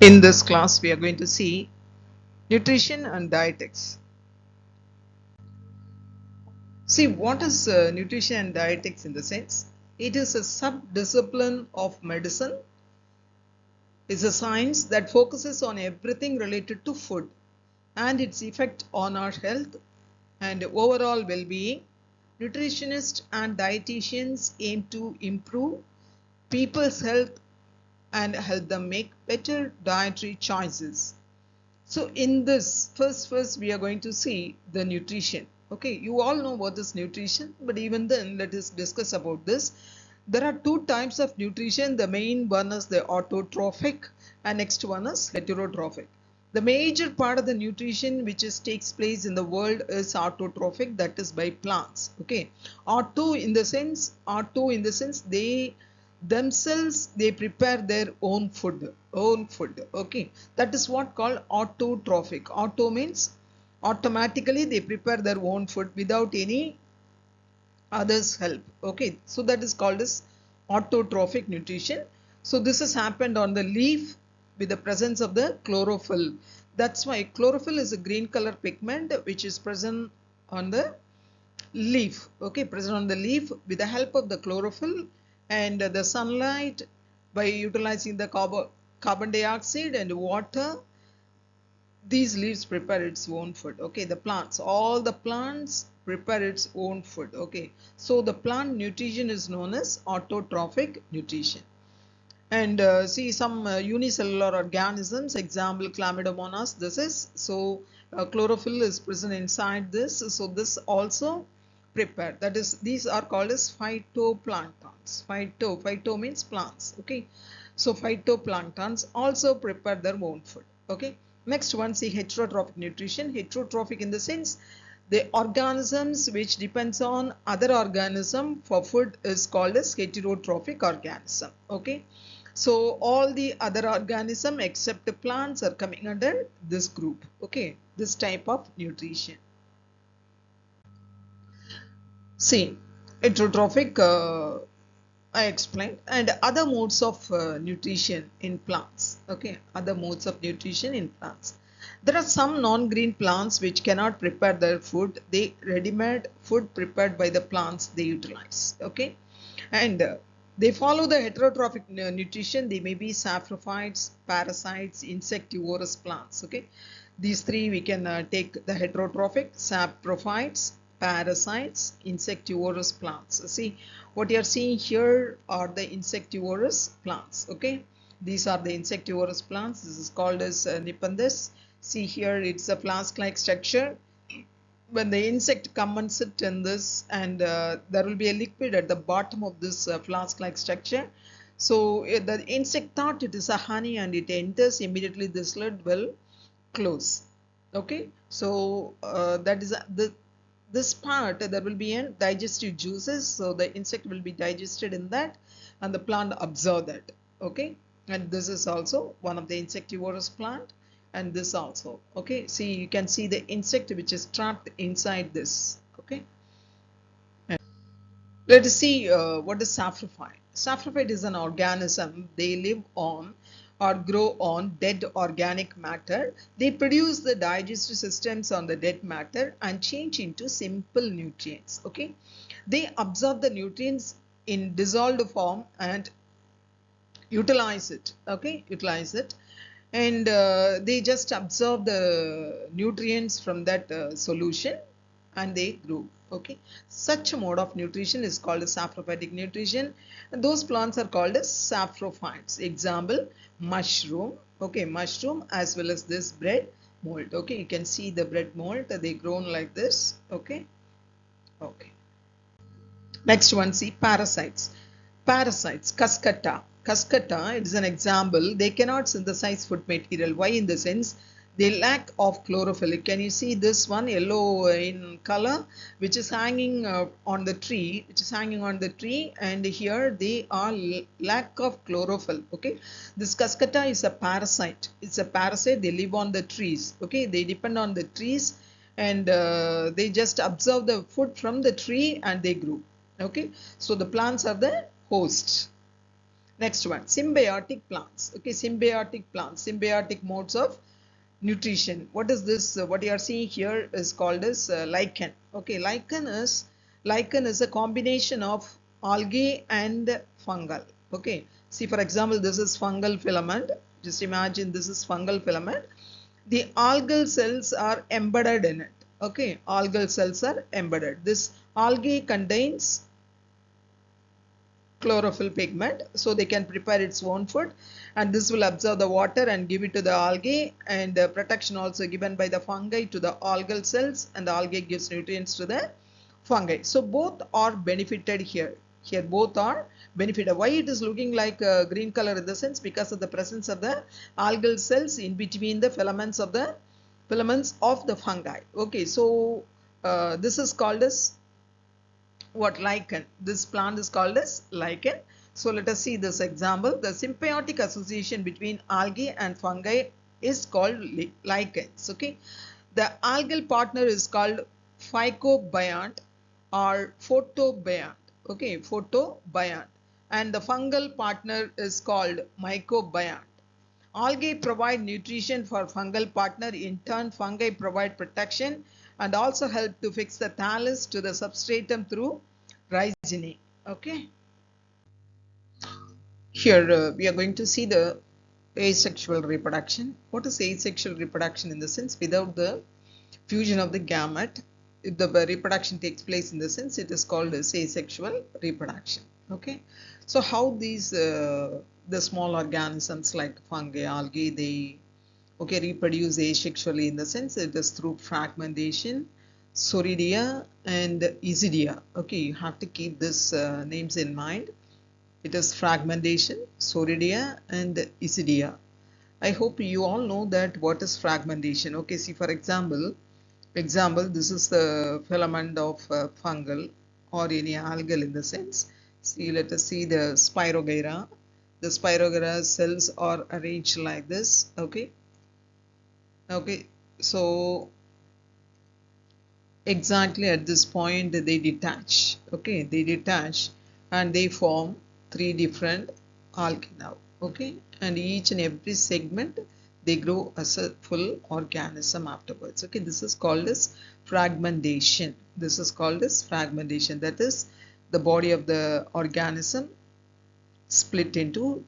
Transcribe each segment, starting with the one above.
In this class, we are going to see nutrition and dietetics. See, what is nutrition and dietetics in the sense? It is a sub-discipline of medicine. It's a science that focuses on everything related to food and its effect on our health and overall well-being. Nutritionists and dietitians aim to improve people's health and help them make better dietary choices. So in this, first we are going to see the nutrition. Okay, you all know what is nutrition, but even then let us discuss about this. There are two types of nutrition. The main one is the autotrophic and next one is heterotrophic. The major part of the nutrition which takes place in the world is autotrophic, that is by plants. Okay, auto in the sense they themselves they prepare their own food. Okay, that is what called autotrophic. Auto means automatically they prepare their own food without any others help. Okay, so that is called as autotrophic nutrition. So this has happened on the leaf with the presence of the chlorophyll. That's why chlorophyll is a green color pigment which is present on the leaf. Okay, present on the leaf with the help of the chlorophyll and the sunlight. By utilizing the carbon dioxide and water, these leaves prepare its own food. Okay, the plants, all the plants prepare its own food. Okay, so the plant nutrition is known as autotrophic nutrition. And see some unicellular organisms, example chlamydomonas. This is so chlorophyll is present inside this, so this also prepared, that is these are called as phytoplanktons. Phyto means plants. Okay, so phytoplanktons also prepare their own food. Okay, next one, see heterotrophic nutrition. Heterotrophic in the sense the organisms which depends on other organism for food is called as heterotrophic organism. Okay, so all the other organism except the plants are coming under this group. Okay, this type of nutrition. See, heterotrophic I explained, and other modes of nutrition in plants. Okay, other modes of nutrition in plants. There are some non-green plants which cannot prepare their food. They ready-made food prepared by the plants they utilize. Okay, and they follow the heterotrophic nutrition. They may be saprophytes, parasites, insectivorous plants. Okay, these three we can take the heterotrophic: saprophytes, parasites, insectivorous plants. See, what you are seeing here are the insectivorous plants. Okay, these are the insectivorous plants. This is called as Nepenthes. See here, it's a flask-like structure. When the insect come and sit in this, and there will be a liquid at the bottom of this flask-like structure. So the insect thought it is a honey and it enters, immediately this lid will close. Okay, so that is this part, there will be a digestive juices, so the insect will be digested in that and the plant absorb that. Okay, and this is also one of the insectivorous plant, and this also. Okay, see, you can see the insect which is trapped inside this. Okay, and let us see what is saprophyte. Saprophyte is an organism. They live on or grow on dead organic matter. They produce the digestive systems on the dead matter and change into simple nutrients. Okay, they absorb the nutrients in dissolved form and utilize it. Okay, utilize it, and they just absorb the nutrients from that solution and they grow. Okay, such a mode of nutrition is called as sapropathic nutrition, and those plants are called as saprophytes. Example, mushroom. Okay, mushroom, as well as this bread mold. Okay, you can see the bread mold, they grown like this. Okay, okay. Next one, see parasites. Parasites, Cascata. Cascata, it is an example. They cannot synthesize food material. Why? In the sense, they lack of chlorophyll. Can you see this one, yellow in color, which is hanging on the tree, and here they are lack of chlorophyll. Okay, this Cascata is a parasite. It's a parasite. They live on the trees. Okay, they depend on the trees, and they just absorb the food from the tree and they grow. Okay, so the plants are the host. Next one, symbiotic plants. Okay, symbiotic plants, symbiotic modes of nutrition. What is this? What you are seeing here is called as lichen. Okay, lichen is a combination of algae and fungal. Okay, see, for example, this is fungal filament. Just imagine this is fungal filament. The algal cells are embedded in it. Okay, algal cells are embedded. This algae contains chlorophyll pigment, so they can prepare its own food, and this will absorb the water and give it to the algae, and protection also given by the fungi to the algal cells, and the algae gives nutrients to the fungi. So both are benefited here. Here both are benefited. Why it is looking like green color in the sense? Because of the presence of the algal cells in between the filaments of the fungi. Okay, so this is called as what? Lichen. This plant is called as lichen. So let us see this example. The symbiotic association between algae and fungi is called lichens. Okay, the algal partner is called phycobiont or photobiont. Okay, photobiont, and the fungal partner is called mycobiont. Algae provide nutrition for fungal partner. In turn, fungi provide protection and also help to fix the thallus to the substratum through rhizine. Okay. Here we are going to see the asexual reproduction. What is asexual reproduction? In the sense, without the fusion of the gamete, if the reproduction takes place in the sense, it is called as asexual reproduction. Okay. So how these the small organisms like fungi, algae, they reproduce asexually in the sense it is through fragmentation, soridia and isidia. Okay, you have to keep these names in mind. It is fragmentation, soridia and isidia. I hope you all know that what is fragmentation. Okay, see, for example, this is the filament of fungal or any algal in the sense. See, let us see the spirogyra. The spirogyra cells are arranged like this. Okay, so exactly at this point they detach. Okay, they detach and they form three different algae now. Okay, and each and every segment they grow as a full organism afterwards. Okay, this is called as fragmentation. This is called as fragmentation. That is, the body of the organism split into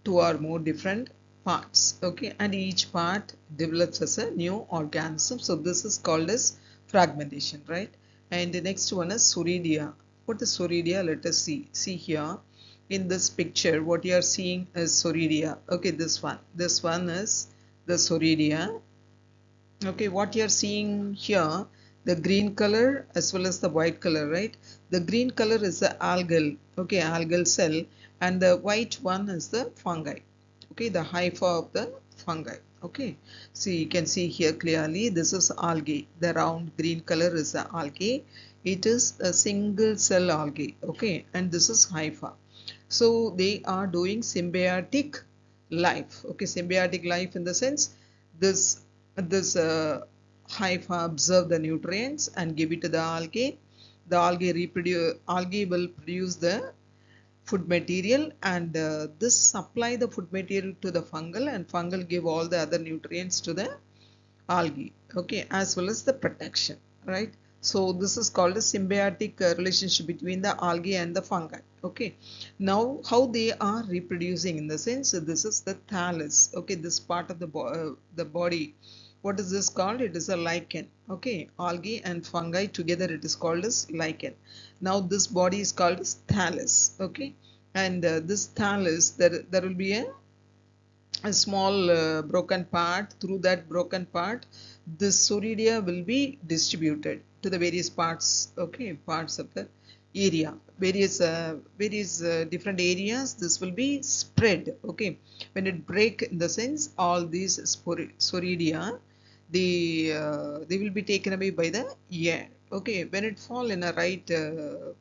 two or more different parts. Okay, and each part develops as a new organism. So this is called as fragmentation, right? And the next one is soridia. What is soridia? Let us see. See here in this picture, what you are seeing is soridia. Okay, this one is the soridia. Okay, what you are seeing here, the green color as well as the white color, right? The green color is the algal, okay, algal cell, and the white one is the fungi. Okay, the hypha of the fungi. Okay, so you can see here clearly this is algae. The round green color is the algae. It is a single cell algae. Okay, and this is hypha. So they are doing symbiotic life. Okay, symbiotic life in the sense this hypha absorb the nutrients and give it to the algae. The algae will produce the food material, and this supply the food material to the fungal, and fungal give all the other nutrients to the algae. Okay, as well as the protection, right? So this is called a symbiotic relationship between the algae and the fungi. Okay, now how they are reproducing in the sense, this is the thallus. Okay, this part of the body. What is this called? It is a lichen. Okay, algae and fungi together it is called as lichen. Now this body is called as thallus. Okay, and this thallus, there will be a small broken part. Through that broken part, this soridia will be distributed to the various parts. Okay, parts of the area, various different areas. This will be spread. Okay, when it break in the sense, all these soridia, they will be taken away by the air. Okay, when it fall in a right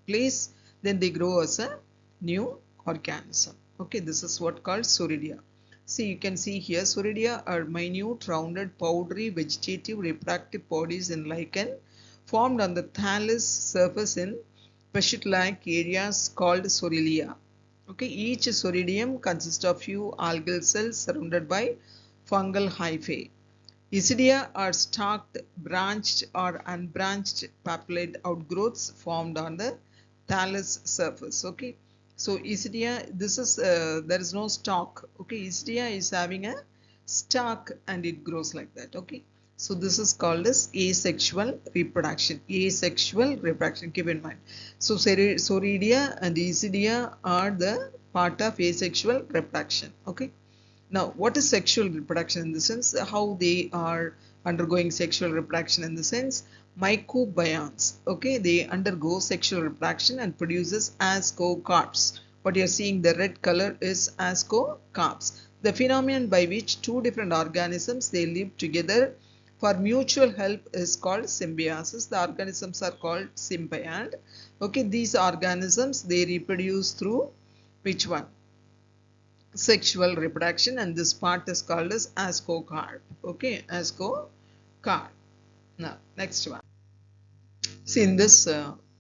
place, then they grow as a new organism. Okay, this is what called soridia. See, you can see here soridia are minute, rounded, powdery, vegetative, reproductive bodies in lichen formed on the thallus surface in peschet-like areas called sorelia. Okay, each soridium consists of few algal cells surrounded by fungal hyphae. Isidia are stalked, branched or unbranched papillate outgrowths formed on the thallus surface. Okay, so Isidia, this is there is no stalk. Okay, Isidia is having a stalk and it grows like that. Okay, so this is called as asexual reproduction. Asexual reproduction. Keep in mind. So Soridia and Isidia are the part of asexual reproduction. Okay. Now, what is sexual reproduction in the sense? How they are undergoing sexual reproduction in the sense? Mycobionts, okay, they undergo sexual reproduction and produces ascocarps. What you are seeing, the red color is ascocarps. The phenomenon by which two different organisms, they live together for mutual help is called symbiosis. The organisms are called symbiont. Okay, these organisms, they reproduce through which one? Sexual reproduction, and this part is called as ascocarp. Okay, ascocarp. Now, next one. See, in this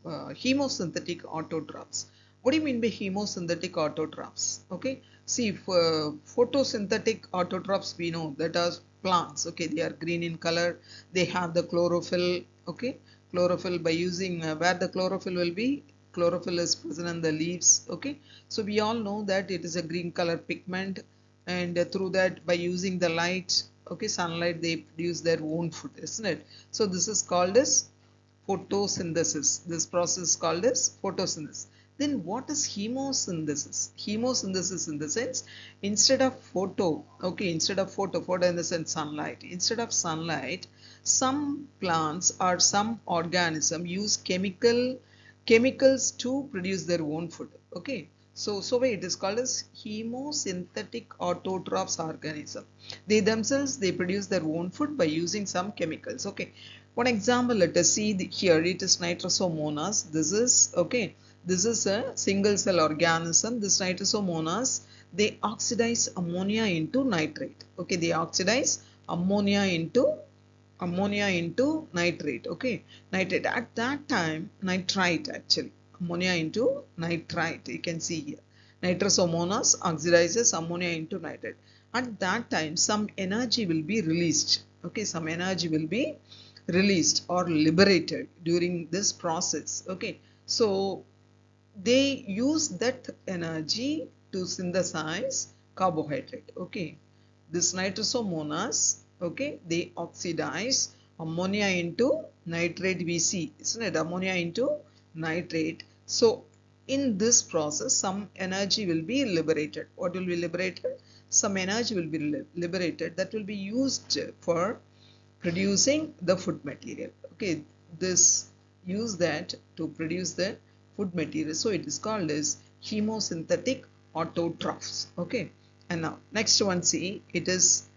hemosynthetic autotrophs. What do you mean by hemosynthetic autotrophs? Okay, see, for photosynthetic autotrophs, we know that are plants. Okay, they are green in color. They have the chlorophyll. Okay, chlorophyll by using where the chlorophyll will be. Chlorophyll is present in the leaves. Okay, so we all know that it is a green color pigment, and through that, by using the light, okay, sunlight, they produce their own food, isn't it? So this is called as photosynthesis. This process is called as photosynthesis. Then what is hemosynthesis? Hemosynthesis in the sense, instead of photo, okay, instead of photo in the sense sunlight, instead of sunlight, some plants or some organism use chemicals to produce their own food. Okay, so it is called as hemosynthetic autotrophs organism. They themselves, they produce their own food by using some chemicals. Okay, one example, let us see here. It is Nitrosomonas. This is, okay, this is a single cell organism. This Nitrosomonas, they oxidize ammonia into nitrate. Okay, they oxidize ammonia into nitrate. Okay, nitrate, at that time nitrite, actually ammonia into nitrite, you can see here. Nitrosomonas oxidizes ammonia into nitrate. At that time, some energy will be released. Okay, some energy will be released or liberated during this process. Okay, so they use that energy to synthesize carbohydrate. Okay, this Nitrosomonas, okay, they oxidize ammonia into nitrate, we see, isn't it? Ammonia into nitrate. So in this process, some energy will be liberated. What will be liberated? Some energy will be liberated that will be used for producing the food material. Okay, this use that to produce the food material. So it is called as hemosynthetic autotrophs. Okay, and now next one, see, it is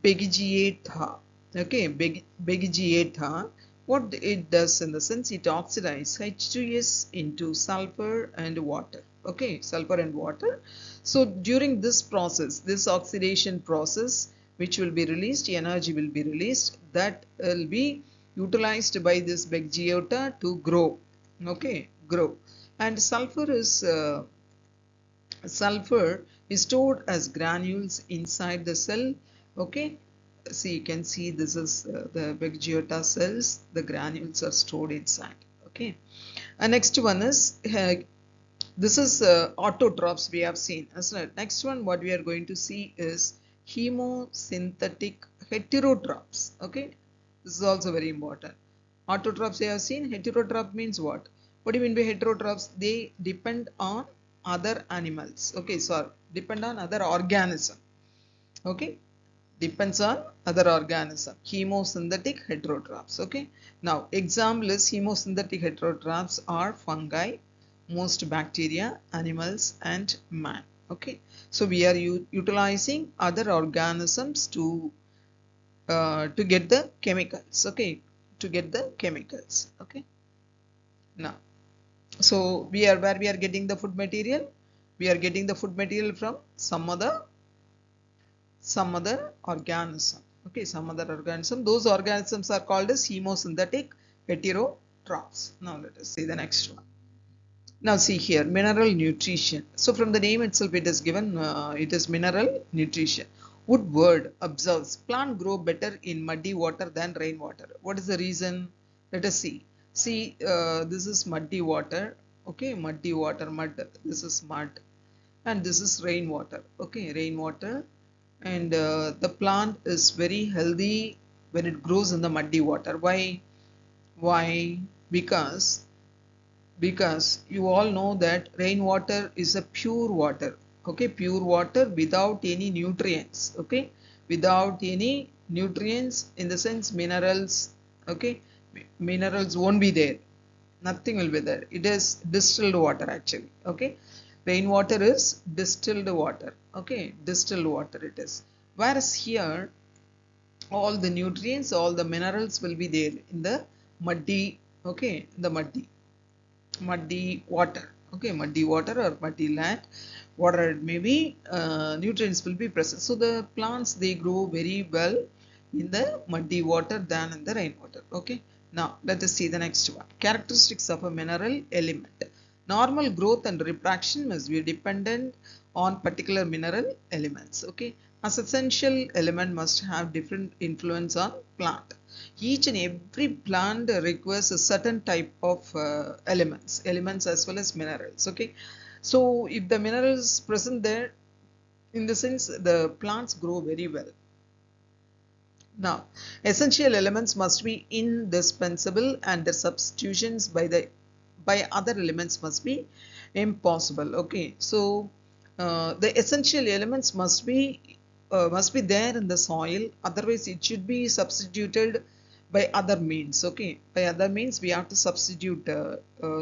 Begigiata. Okay, Begigiata. What it does in the sense, it oxidizes H2S into sulfur and water. Okay, sulfur and water. So during this process, this oxidation process, which will be released, energy will be released, that will be utilized by this Begigiata to grow. Okay, grow. And sulfur is stored as granules inside the cell. Okay, see, you can see this is the Begigiata cells. The granules are stored inside. Okay, and next one is this is autotrophs we have seen. Next one, what we are going to see is hemosynthetic heterotrophs. Okay, this is also very important. Autotrophs we have seen. Heterotroph means what? What do you mean by heterotrophs? They depend on other animals. Okay, so depend on other organism. Okay, depends on other organism. Hemosynthetic heterotrophs. Okay, now example is hemosynthetic heterotrophs are fungi, most bacteria, animals, and man. Okay, so we are utilizing other organisms to get the chemicals. Okay, to get the chemicals. Okay, now, so where we are getting the food material? We are getting the food material from some other organism. Okay, some other organism. Those organisms are called as hemosynthetic heterotrophs. Now let us see the next one. Now see here, mineral nutrition. So from the name itself it is given, it is mineral nutrition. Woodward observes plant grow better in muddy water than rainwater. What is the reason? Let us see. See, this is muddy water. Okay, muddy water, mud. This is mud, and this is rainwater. Okay, rainwater, and the plant is very healthy when it grows in the muddy water. Why? Why? Because you all know that rainwater is a pure water. Okay, pure water without any nutrients. Okay, without any nutrients, in the sense minerals. Okay, minerals won't be there, nothing will be there. It is distilled water actually. Okay, rainwater is distilled water. Okay, distilled water it is. Whereas here all the nutrients, all the minerals will be there in the muddy. Okay, the muddy water. Okay, muddy water or muddy land, whatever it may be, nutrients will be present. So the plants, they grow very well in the muddy water than in the rainwater. Okay, now let us see the next one. Characteristics of a mineral element. Normal growth and reproduction must be dependent on particular mineral elements. Okay, as essential element must have different influence on plant. Each and every plant requires a certain type of elements as well as minerals. Okay, so if the minerals present there, in the sense the plants grow very well. Now, essential elements must be indispensable and the substitutions by other elements must be impossible. Okay, so the essential elements must be there in the soil, otherwise it should be substituted by other means. Okay, by other means we have to substitute.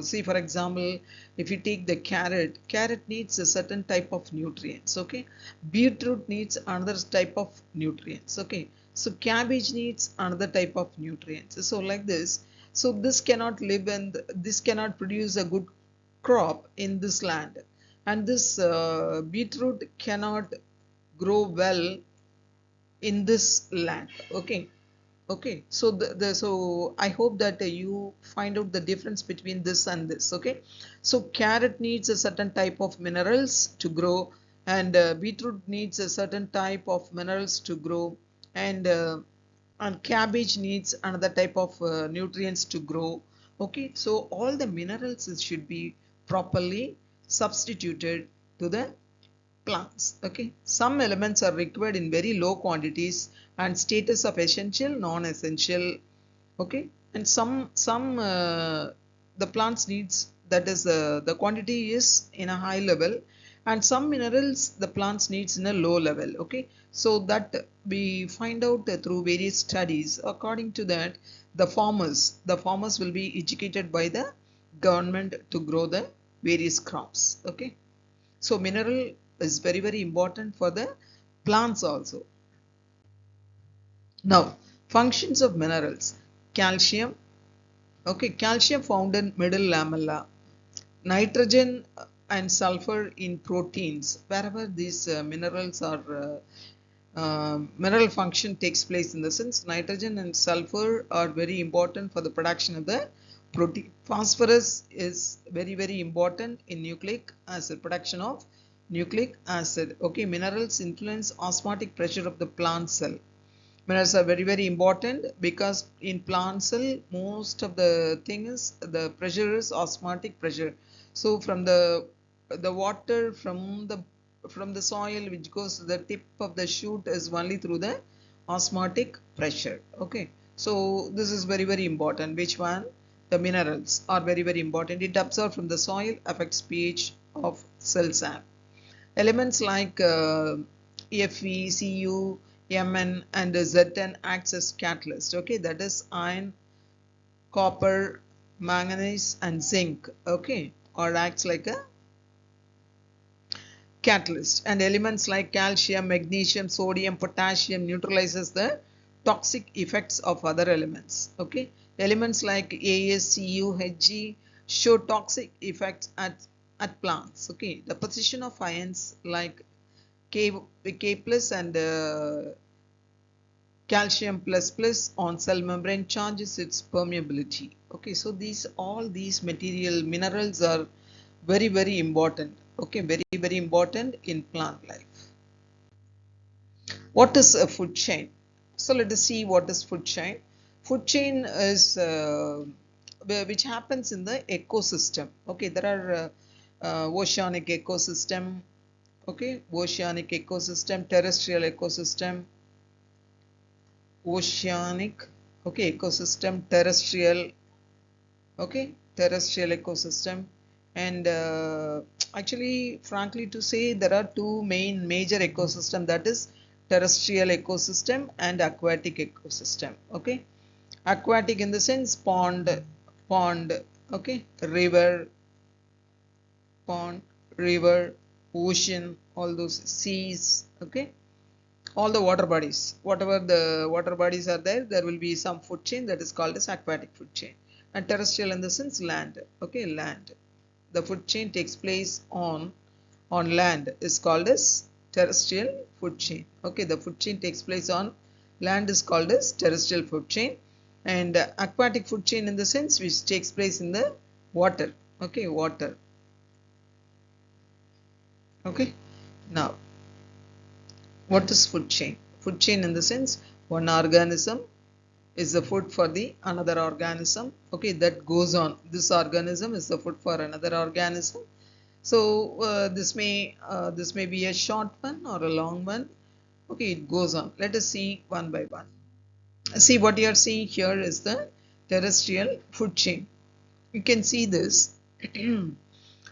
See, for example, if you take the carrot needs a certain type of nutrients. Okay, beetroot needs another type of nutrients. Okay, so cabbage needs another type of nutrients. So like this, so this cannot live and this cannot produce a good crop in this land, and this beetroot cannot grow well in this land. Okay, okay, so so I hope that you find out the difference between this and this. Okay, so carrot needs a certain type of minerals to grow, and beetroot needs a certain type of minerals to grow, and cabbage needs another type of nutrients to grow. Okay, so all the minerals should be properly substituted to the plants. Okay, some elements are required in very low quantities and status of essential, non-essential. Okay, and some the plants needs, that is the quantity is in a high level, and some minerals the plants needs in a low level. Okay, so that we find out through various studies. According to that, the farmers will be educated by the government to grow the various crops. Okay, so mineral is very important for the plants also. Now, functions of minerals. Calcium. Okay, calcium found in middle lamella. Nitrogen and sulfur in proteins. Wherever these minerals are mineral function takes place, in the sense nitrogen and sulfur are very important for the production of the protein. Phosphorus is very important in nucleic acid, production of nucleic acid. Okay, minerals influence osmotic pressure of the plant cell. Minerals are very important because in plant cell most of the thing is the pressure is osmotic pressure. So from the water from the soil which goes to the tip of the shoot is only through the osmotic pressure. Okay, so this is very important. Which one? The minerals are very important. It absorbs from the soil, affects pH of cell sap. Elements like Fe, Cu, Mn and Zn acts as catalyst. Okay, that is iron, copper, manganese and zinc. Okay, or acts like a catalyst. And elements like calcium, magnesium, sodium, potassium neutralizes the toxic effects of other elements. Okay, elements like As, Cu, Hg show toxic effects at plants. Okay, the position of ions like K plus and calcium plus on cell membrane changes its permeability. Okay, so all these material minerals are very important. Okay, very important in plant life. What is a food chain? So let us see what is food chain. Food chain is which happens in the ecosystem. Okay, there are oceanic ecosystem. Okay, oceanic ecosystem, terrestrial ecosystem, oceanic. Okay, ecosystem, terrestrial. Okay, terrestrial ecosystem, and actually, frankly to say, there are two major ecosystem, that is terrestrial ecosystem and aquatic ecosystem. Okay, aquatic in the sense pond, okay, pond, river, ocean, all those seas. Okay, all the water bodies, whatever the water bodies are there, there will be some food chain that is called as aquatic food chain. And terrestrial in the sense land. Okay, land. The food chain takes place on land is called as terrestrial food chain. Okay, the food chain takes place on land is called as terrestrial food chain, and aquatic food chain in the sense which takes place in the water. Okay, water. Okay, now what is food chain? Food chain in the sense one organism is the food for the another organism. Okay, that goes on. This organism is the food for another organism. So this may be a short one or a long one. Okay, it goes on. Let us see one by one. See, what you are seeing here is the terrestrial food chain. You can see this.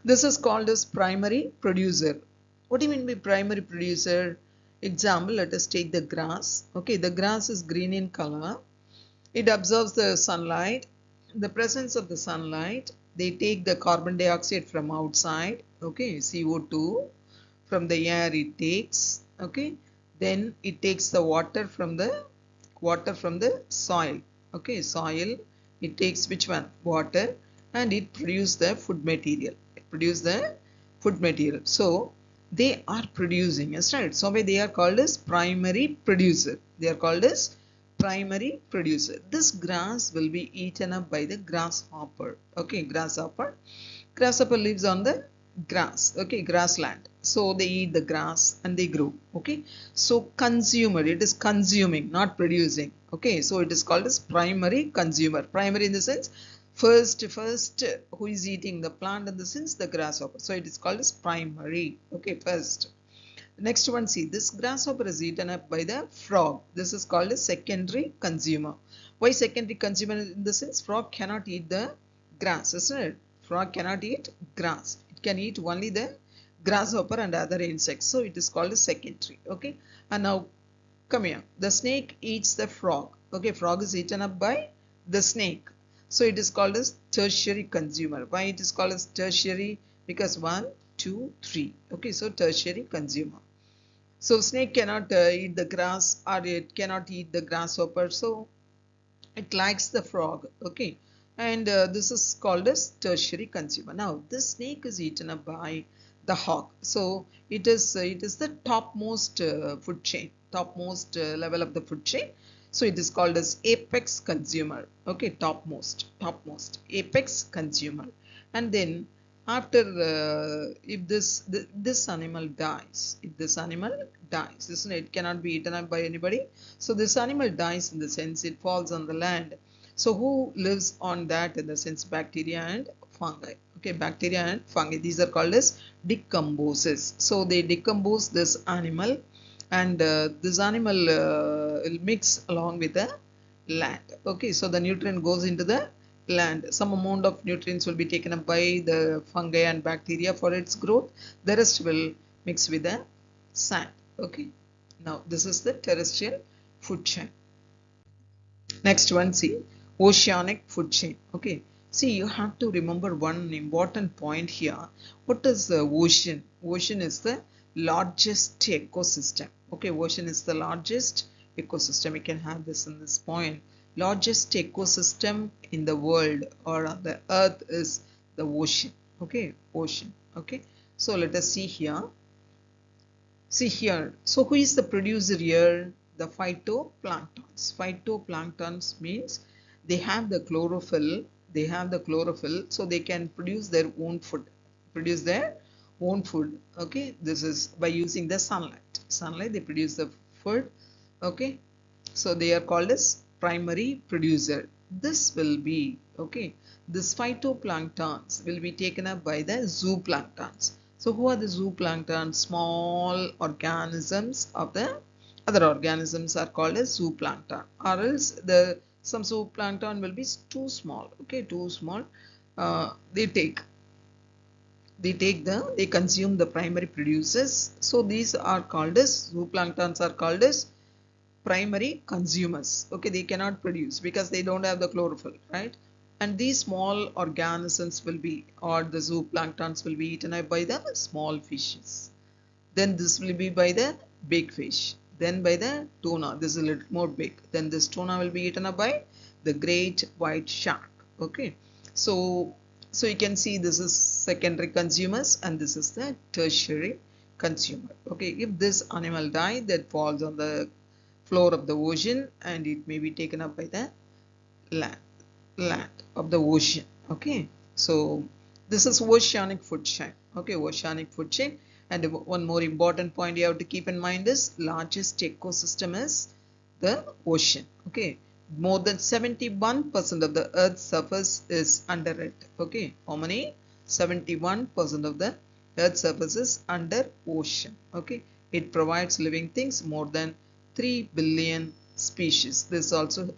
This is called as primary producer. What do you mean by primary producer? Example, let us take the grass. Okay, the grass is green in color. It absorbs the sunlight. The presence of the sunlight, they take the carbon dioxide from outside. Okay, CO2 from the air it takes. Okay, then it takes the water from the soil. Okay, soil, it takes which one? Water, and it produces the food material. It produces the food material. So they are producing, yes, right? So they are called as primary producer. They are called as primary producer. This grass will be eaten up by the grasshopper. Okay, grasshopper. Grasshopper lives on the grass. Okay, grassland. So they eat the grass and they grow. Okay, so consumer, it is consuming, not producing. Okay, so it is called as primary consumer. Primary in the sense first who is eating the plant, in the sense the grasshopper. So it is called as primary. Okay, first. Next one, see, this grasshopper is eaten up by the frog. This is called a secondary consumer. Why secondary consumer? In the sense frog cannot eat the grass, isn't it? Frog cannot eat grass. It can eat only the grasshopper and other insects. So it is called a secondary. Okay. And now come here. The snake eats the frog. Okay. Frog is eaten up by the snake. So it is called as tertiary consumer. Why it is called as tertiary? Because 1, 2, 3. Okay. So tertiary consumer. So snake cannot eat the grass, or it cannot eat the grasshopper. So it likes the frog. Okay. And this is called as tertiary consumer. Now this snake is eaten up by the hawk. So it is the topmost food chain, topmost level of the food chain. So it is called as apex consumer. Okay, topmost, apex consumer. And then after if this animal dies, it cannot be eaten up by anybody. So this animal dies in the sense it falls on the land. So who lives on that? In the sense bacteria and fungi. Okay, bacteria and fungi, these are called as decomposers. So they decompose this animal, and this animal will mix along with the land. Okay, so the nutrient goes into the land. Some amount of nutrients will be taken up by the fungi and bacteria for its growth. The rest will mix with the sand. Okay, now this is the terrestrial food chain. Next one, see, oceanic food chain. Okay, see, you have to remember one important point here. What is the ocean? Ocean is the largest ecosystem. Okay, ocean is the largest ecosystem. You can have this in this point. Largest ecosystem in the world or on the earth is the ocean. Okay, ocean. Okay, so let us see here. See here. So who is the producer here? The phytoplanktons. Phytoplanktons means they have the chlorophyll. So they can produce their own food. produce their own food. Okay, this is by using the sunlight they produce the food. Okay, so they are called as primary producer. This will be, okay, this phytoplanktons will be taken up by the zooplanktons. So who are the zooplanktons? Small organisms of the other organisms are called as zooplankton, or else the some zooplankton will be too small. Okay, too small. They they consume the primary producers. So these are called as zooplanktons are called as primary consumers. Okay, they cannot produce because they don't have the chlorophyll, right? And these small organisms will be, or the zooplanktons will be eaten up by the small fishes. Then this will be by the big fish. Then by the tuna. This is a little more big. Then this tuna will be eaten up by the great white shark. Okay. So you can see this is secondary consumers and this is the tertiary consumer. Okay. If this animal dies, that falls on the floor of the ocean and it may be taken up by the land of the ocean. Okay. So this is oceanic food chain. Okay, oceanic food chain. And one more important point you have to keep in mind is largest ecosystem is the ocean. Okay, more than 71% of the earth's surface is under it. Okay, how many? 71% of the earth's surface is under ocean. Okay, it provides living things more than 3 billion species. This also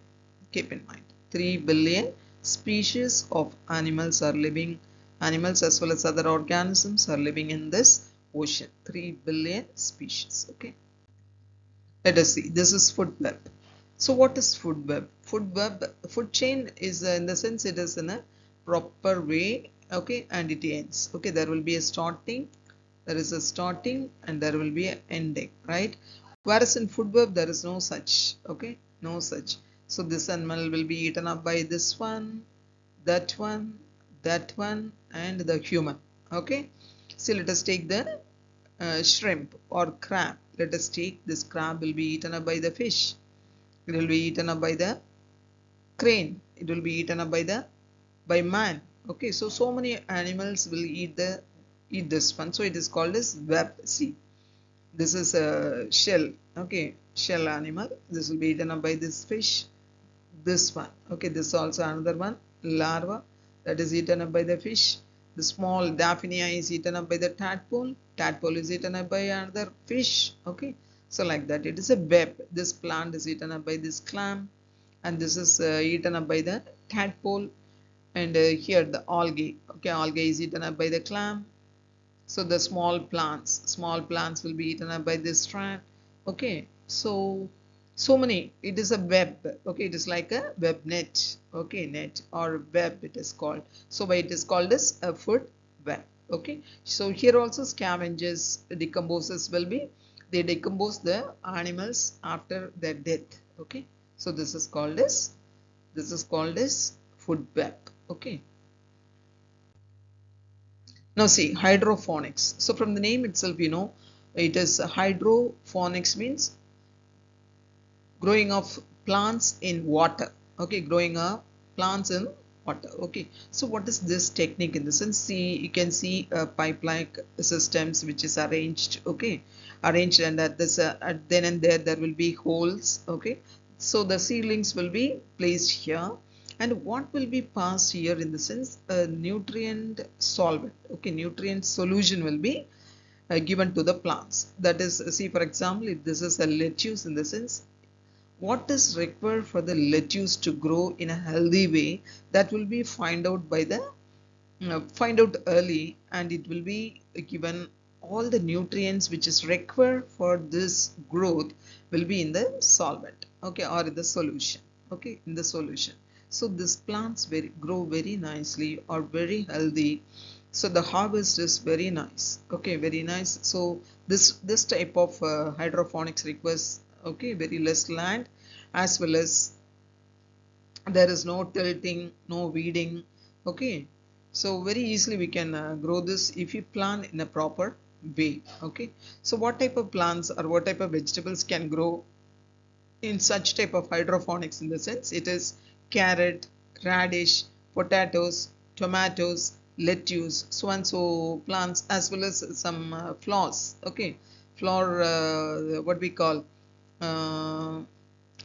keep in mind. 3 billion species of animals are living, animals as well as other organisms are living in this ocean. 3 billion species. Okay, let us see. This is food web. So what is food web? Food chain is in the sense it is in a proper way. Okay, and it ends. Okay, there will be a starting, there is a starting and there will be an ending, right? Whereas in food web there is no such. Okay, no such. So this animal will be eaten up by this one, that one, and the human. Okay, so let us take the shrimp or crab. Let us take this crab will be eaten up by the fish. It will be eaten up by the crane. It will be eaten up by man. Okay, so many animals will eat this one. So it is called as web. See, this is a shell. Okay, shell animal. This will be eaten up by this fish. This one. Okay, this is also another one. Larva that is eaten up by the fish. The small Daphnia is eaten up by the tadpole. Tadpole is eaten up by another fish. Okay, so like that. It is a web. This plant is eaten up by this clam, and this is eaten up by the tadpole. And here the algae. Okay, algae is eaten up by the clam. So the small plants will be eaten up by this strand. Okay, so many, it is a web. Okay, it is like a web net. Okay, net or web it is called. So why it is called as a food web. Okay, so here also scavengers, decomposers will be, they decompose the animals after their death. Okay, so this is called as food web. Okay, now see hydroponics. So from the name itself, you know, it is hydroponics means growing of plants in water. Okay, growing of plants in water. Okay, so what is this technique in the sense? See, you can see pipe-like systems which is arranged. Okay, arranged, and at this then and there will be holes. Okay, so the seedlings will be placed here, and what will be passed here in the sense a nutrient solvent. Okay, nutrient solution will be given to the plants. That is, see, for example, if this is a lettuce, in the sense what is required for the lettuce to grow in a healthy way, that will be find out early, and it will be given all the nutrients which is required for this growth will be in the solvent. Okay, or in the solution. Okay, in the solution. So these plants grow very nicely or very healthy. So the harvest is very nice. Okay, very nice. So this type of hydroponics requires, okay, very less land, as well as there is no tilting, no weeding. Okay, so very easily we can grow this if you plant in a proper way. Okay, so what type of plants or what type of vegetables can grow in such type of hydroponics? In the sense, it is carrot, radish, potatoes, tomatoes, lettuce, so and so plants, as well as some flowers. Okay, flower, what we call uh,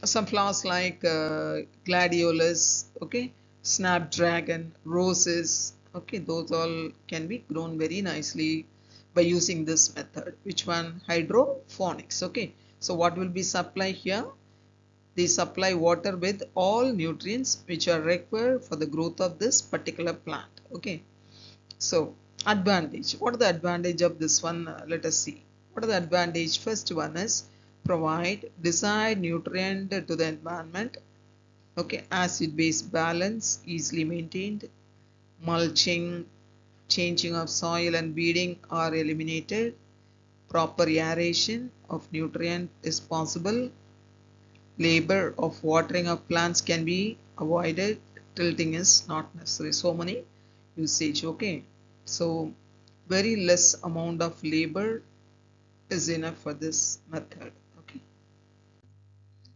some flowers like gladiolus, okay, snapdragon, roses. Okay, those all can be grown very nicely by using this method. Which one? Hydrophonics. Okay, so what will be supplied here? They supply water with all nutrients which are required for the growth of this particular plant. Okay, so advantage. What are the advantage of this one? Let us see. What are the advantage? First one is provide desired nutrient to the environment. Okay, acid base balance easily maintained. Mulching, changing of soil and weeding are eliminated. Proper aeration of nutrient is possible. Labor of watering of plants can be avoided. Tilting is not necessary. So many usage. Okay, so very less amount of labor is enough for this method. Okay,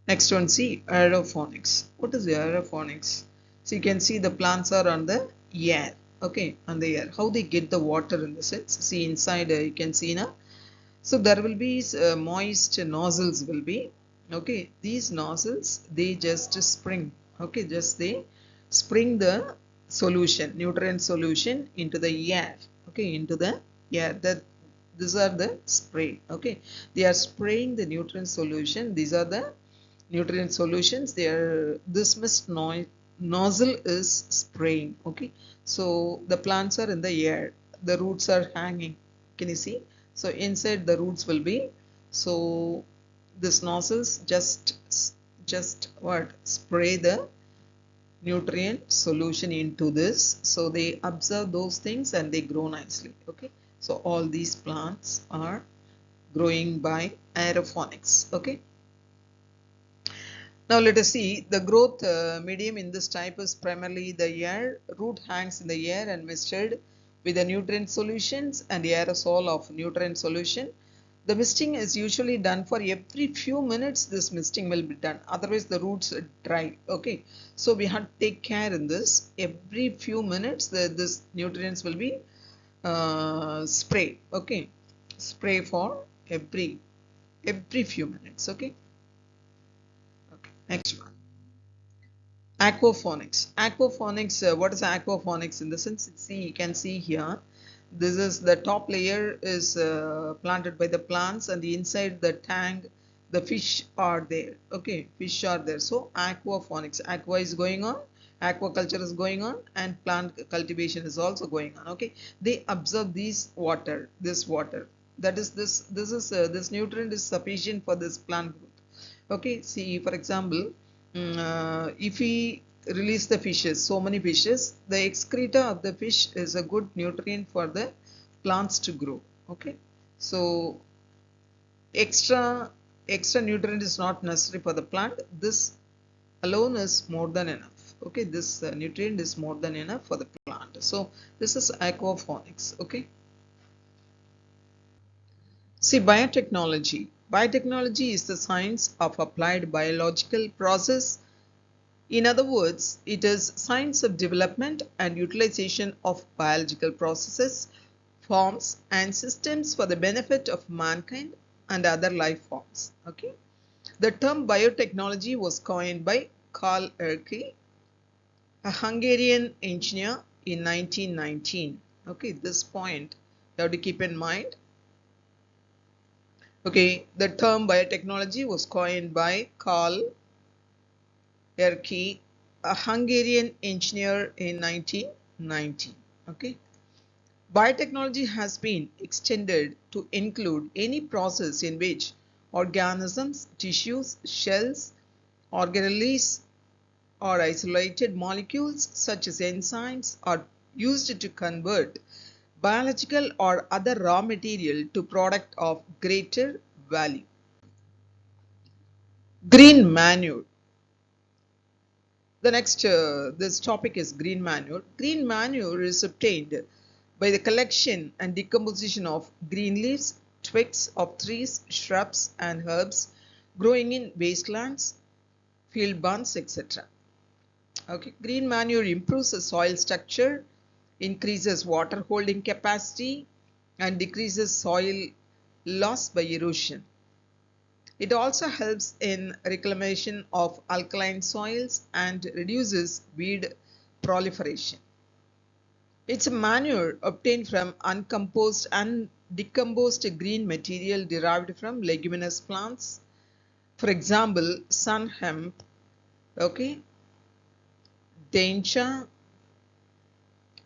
next one, see aerophonics. What is the aerophonics? So you can see the plants are on the air. Okay, on the air. How they get the water in the sense? See inside, you can see now. So there will be moist nozzles will be. Okay, these nozzles, they just spring. Okay, just they spring the solution, nutrient solution into the air. Okay, into the air. That these are the spray. Okay, they are spraying the nutrient solution. These are the nutrient solutions. They are, this mist nozzle is spraying. Okay, so the plants are in the air. The roots are hanging. Can you see? So inside the roots will be, so this nozzles just what, spray the nutrient solution into this, so they absorb those things and they grow nicely. Okay, so all these plants are growing by aerophonics. Okay, now let us see the growth medium in this type is primarily the air. Root hangs in the air and misted with the nutrient solutions and aerosol of nutrient solution. The misting is usually done for every few minutes. This misting will be done, otherwise the roots dry. Okay, so we have to take care in this. Every few minutes this nutrients will be spray. Okay, spray for every few minutes. Okay, next one, aquaphonics. Aquaphonics, what is aquaphonics in the sense? See, you can see here, this is the top layer is planted by the plants, and the inside the tank the fish are there. Okay, fish are there. So aquaphonics, aqua is going on, aquaculture is going on, and plant cultivation is also going on. Okay, they absorb this water, that is this nutrient is sufficient for this plant growth. Okay, see, for example, if we release the fishes, so many fishes, the excreta of the fish is a good nutrient for the plants to grow. Okay, so extra nutrient is not necessary for the plant. This alone is more than enough. Okay, this nutrient is more than enough for the plant. So this is aquaphonics. Okay, see, biotechnology. Biotechnology is the science of applied biological process. In other words, it is science of development and utilization of biological processes, forms and systems for the benefit of mankind and other life forms. Okay, the term biotechnology was coined by Karl Erke, a Hungarian engineer, in 1919. Okay, this point you have to keep in mind. Okay, the term biotechnology was coined by Karl Erke, a Hungarian engineer, in 1990. Okay, biotechnology has been extended to include any process in which organisms, tissues, shells, organelles, or isolated molecules such as enzymes are used to convert biological or other raw material to product of greater value. Green manure. The next, this topic is green manure. Green manure is obtained by the collection and decomposition of green leaves, twigs of trees, shrubs and herbs growing in wastelands, field burns, etc. Okay, green manure improves the soil structure increases water holding capacity, and decreases soil loss by erosion. It also helps in reclamation of alkaline soils and reduces weed proliferation. It's a manure obtained from uncomposed and decomposed green material derived from leguminous plants. For example, sun hemp, okay, daincha,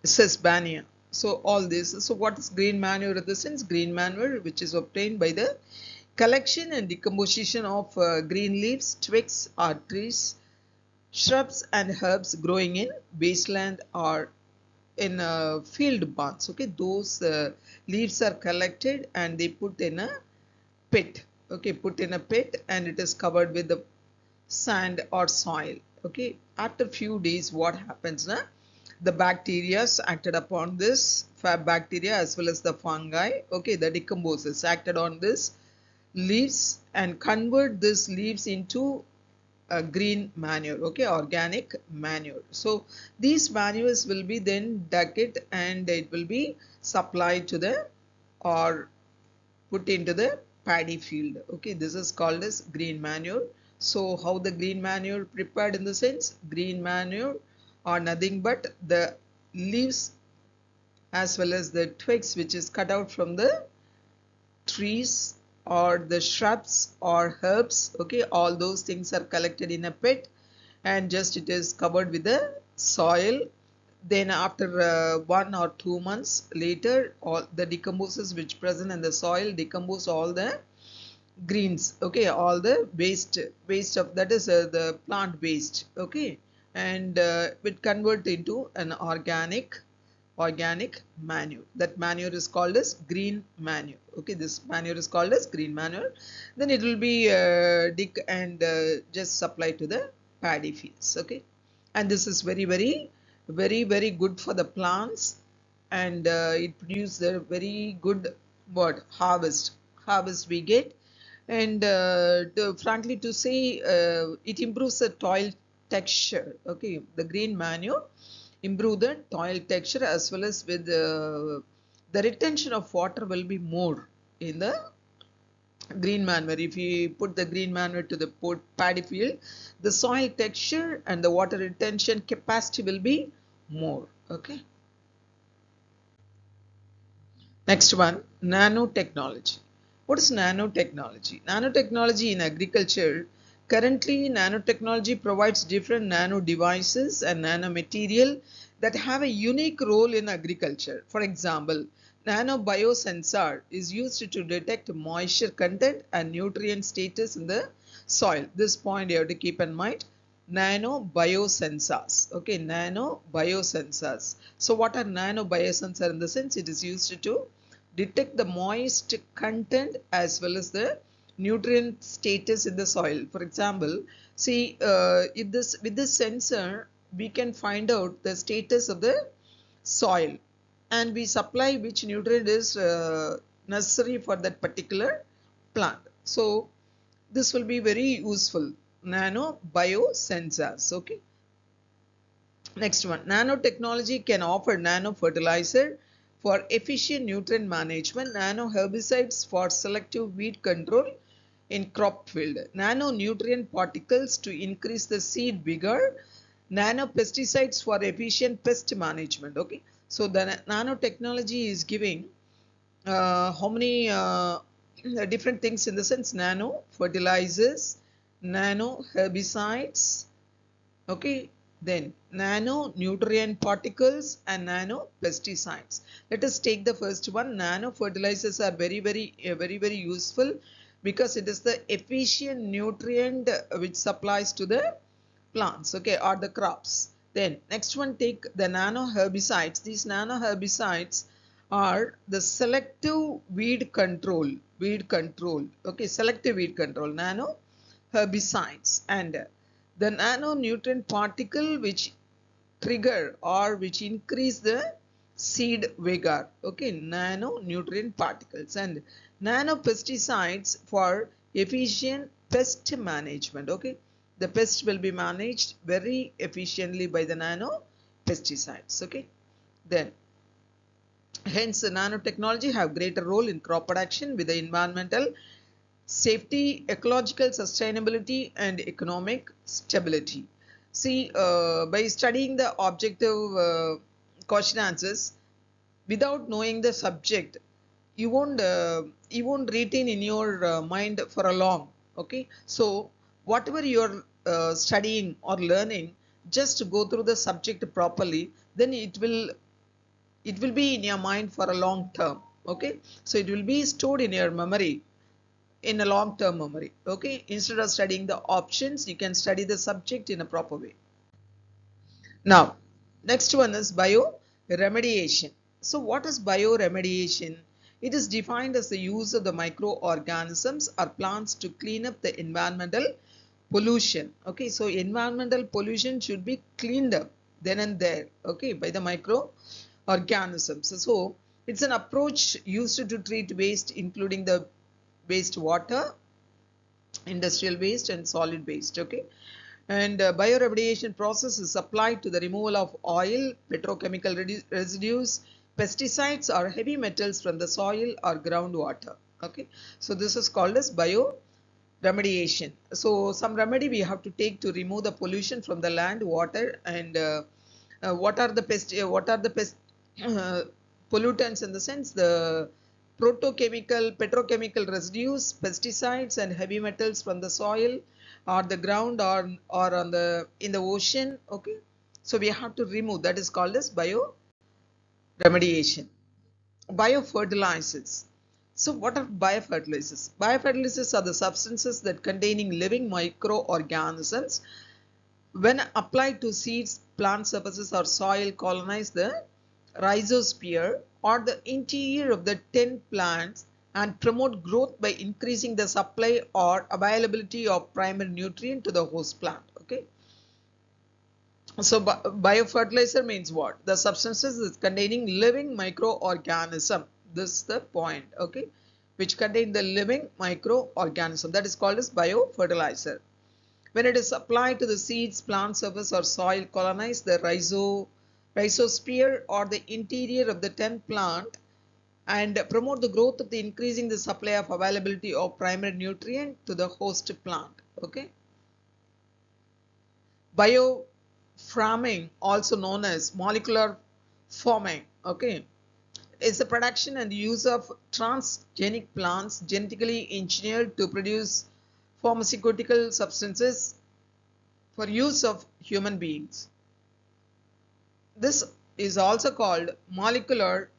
sesbania. So all this. So what is green manure in the sense? Green manure which is obtained by the collection and decomposition of green leaves, twigs or trees, shrubs and herbs growing in wasteland or in field barns. Okay, those leaves are collected and they put in a pit. Okay, put in a pit and it is covered with the sand or soil. Okay, after few days what happens now? The bacteria acted upon this bacteria as well as the fungi, okay, the decomposes acted on this leaves and convert these leaves into a green manure, okay, organic manure. So these manures will be then dug it and it will be supplied to the or put into the paddy field. Okay, this is called as green manure. So how the green manure prepared in the sense? Green manure are nothing but the leaves as well as the twigs which is cut out from the trees or the shrubs or herbs. Okay, all those things are collected in a pit and just it is covered with the soil. Then after 1 or 2 months later, all the decomposes which present in the soil decompose all the greens, okay, all the waste of that is the plant waste, okay, and it convert into an organic manure. That manure is called as green manure. Okay, this manure is called as green manure. Then it will be dig and just supplied to the paddy fields. Okay, and this is very good for the plants and it produces a very good what harvest we get. And frankly to say, it improves the soil texture. Okay, the green manure improve the soil texture as well as with the retention of water will be more in the green manure. If you put the green manure to the paddy field, the soil texture and the water retention capacity will be more. Okay. Next one, nanotechnology. What is nanotechnology? Nanotechnology in agriculture. Currently, nanotechnology provides different nano devices and nanomaterial that have a unique role in agriculture. For example, nano biosensor is used to detect moisture content and nutrient status in the soil. This point you have to keep in mind. Nano biosensors. Okay, nano biosensors. So what are nano biosensors? In the sense it is used to detect the moist content as well as the nutrient status in the soil. For example, see with this sensor we can find out the status of the soil and we supply which nutrient is necessary for that particular plant. So this will be very useful. Nano biosensors. Okay. Next one, nanotechnology can offer nano fertilizer for efficient nutrient management, nano herbicides for selective weed control in crop field, nano nutrient particles to increase the seed vigor, nano pesticides for efficient pest management. Okay, so the nanotechnology is giving how many different things in the sense nano fertilizers, nano herbicides, okay, then nano nutrient particles and nano pesticides. Let us take the first one. Nano fertilizers are very useful because it is the efficient nutrient which supplies to the plants, okay, or the crops. Then next one, take the nano herbicides. These nano herbicides are the selective weed control, okay, selective weed control, nano herbicides, and the nano nutrient particle which trigger or which increase the seed vigor, okay, nano nutrient particles, and nano pesticides for efficient pest management. Okay, the pest will be managed very efficiently by the nano pesticides. Okay, Then, hence, nanotechnology have greater role in crop production with the environmental safety, ecological sustainability, and economic stability. See, by studying the objective question answers without knowing the subject, you won't retain in your mind for a long. Okay, so whatever you're studying or learning, just go through the subject properly, then it will be in your mind for a long term. Okay, so it will be stored in your memory in a long term memory. Okay, instead of studying the options, you can study the subject in a proper way. Now, next one is bioremediation. So what is bioremediation? It is defined as the use of the microorganisms or plants to clean up the environmental pollution. Okay, so environmental pollution should be cleaned up then and there, okay, by the microorganisms. So it's an approach used to treat waste, including the wastewater, industrial waste, and solid waste. Okay, and bioremediation process is applied to the removal of oil, petrochemical residues, pesticides, or heavy metals from the soil or groundwater. Okay, so this is called as bioremediation. So some remedy we have to take to remove the pollution from the land, water, and what are the pollutants, in the sense the petrochemical residues, pesticides, and heavy metals from the soil or the ground or on the in the ocean. Okay, so we have to remove. That is called as bioremediation. Biofertilizers. So what are biofertilizers? Biofertilizers are the substances that containing living microorganisms when applied to seeds, plant surfaces, or soil colonize the rhizosphere or the interior of the tent plants and promote growth by increasing the supply or availability of primary nutrient to the host plant. Okay, so biofertilizer means what? The substances is containing living microorganism. This is the point. Okay, which contain the living microorganism, that is called as biofertilizer. When it is applied to the seeds, plant surface, or soil, colonize the rhizosphere or the interior of the tent plant and promote the growth of the increasing the supply of availability of primary nutrient to the host plant. Okay. Biofarming, also known as molecular farming, okay, is the production and use of transgenic plants genetically engineered to produce pharmaceutical substances for use of human beings. This is also called molecular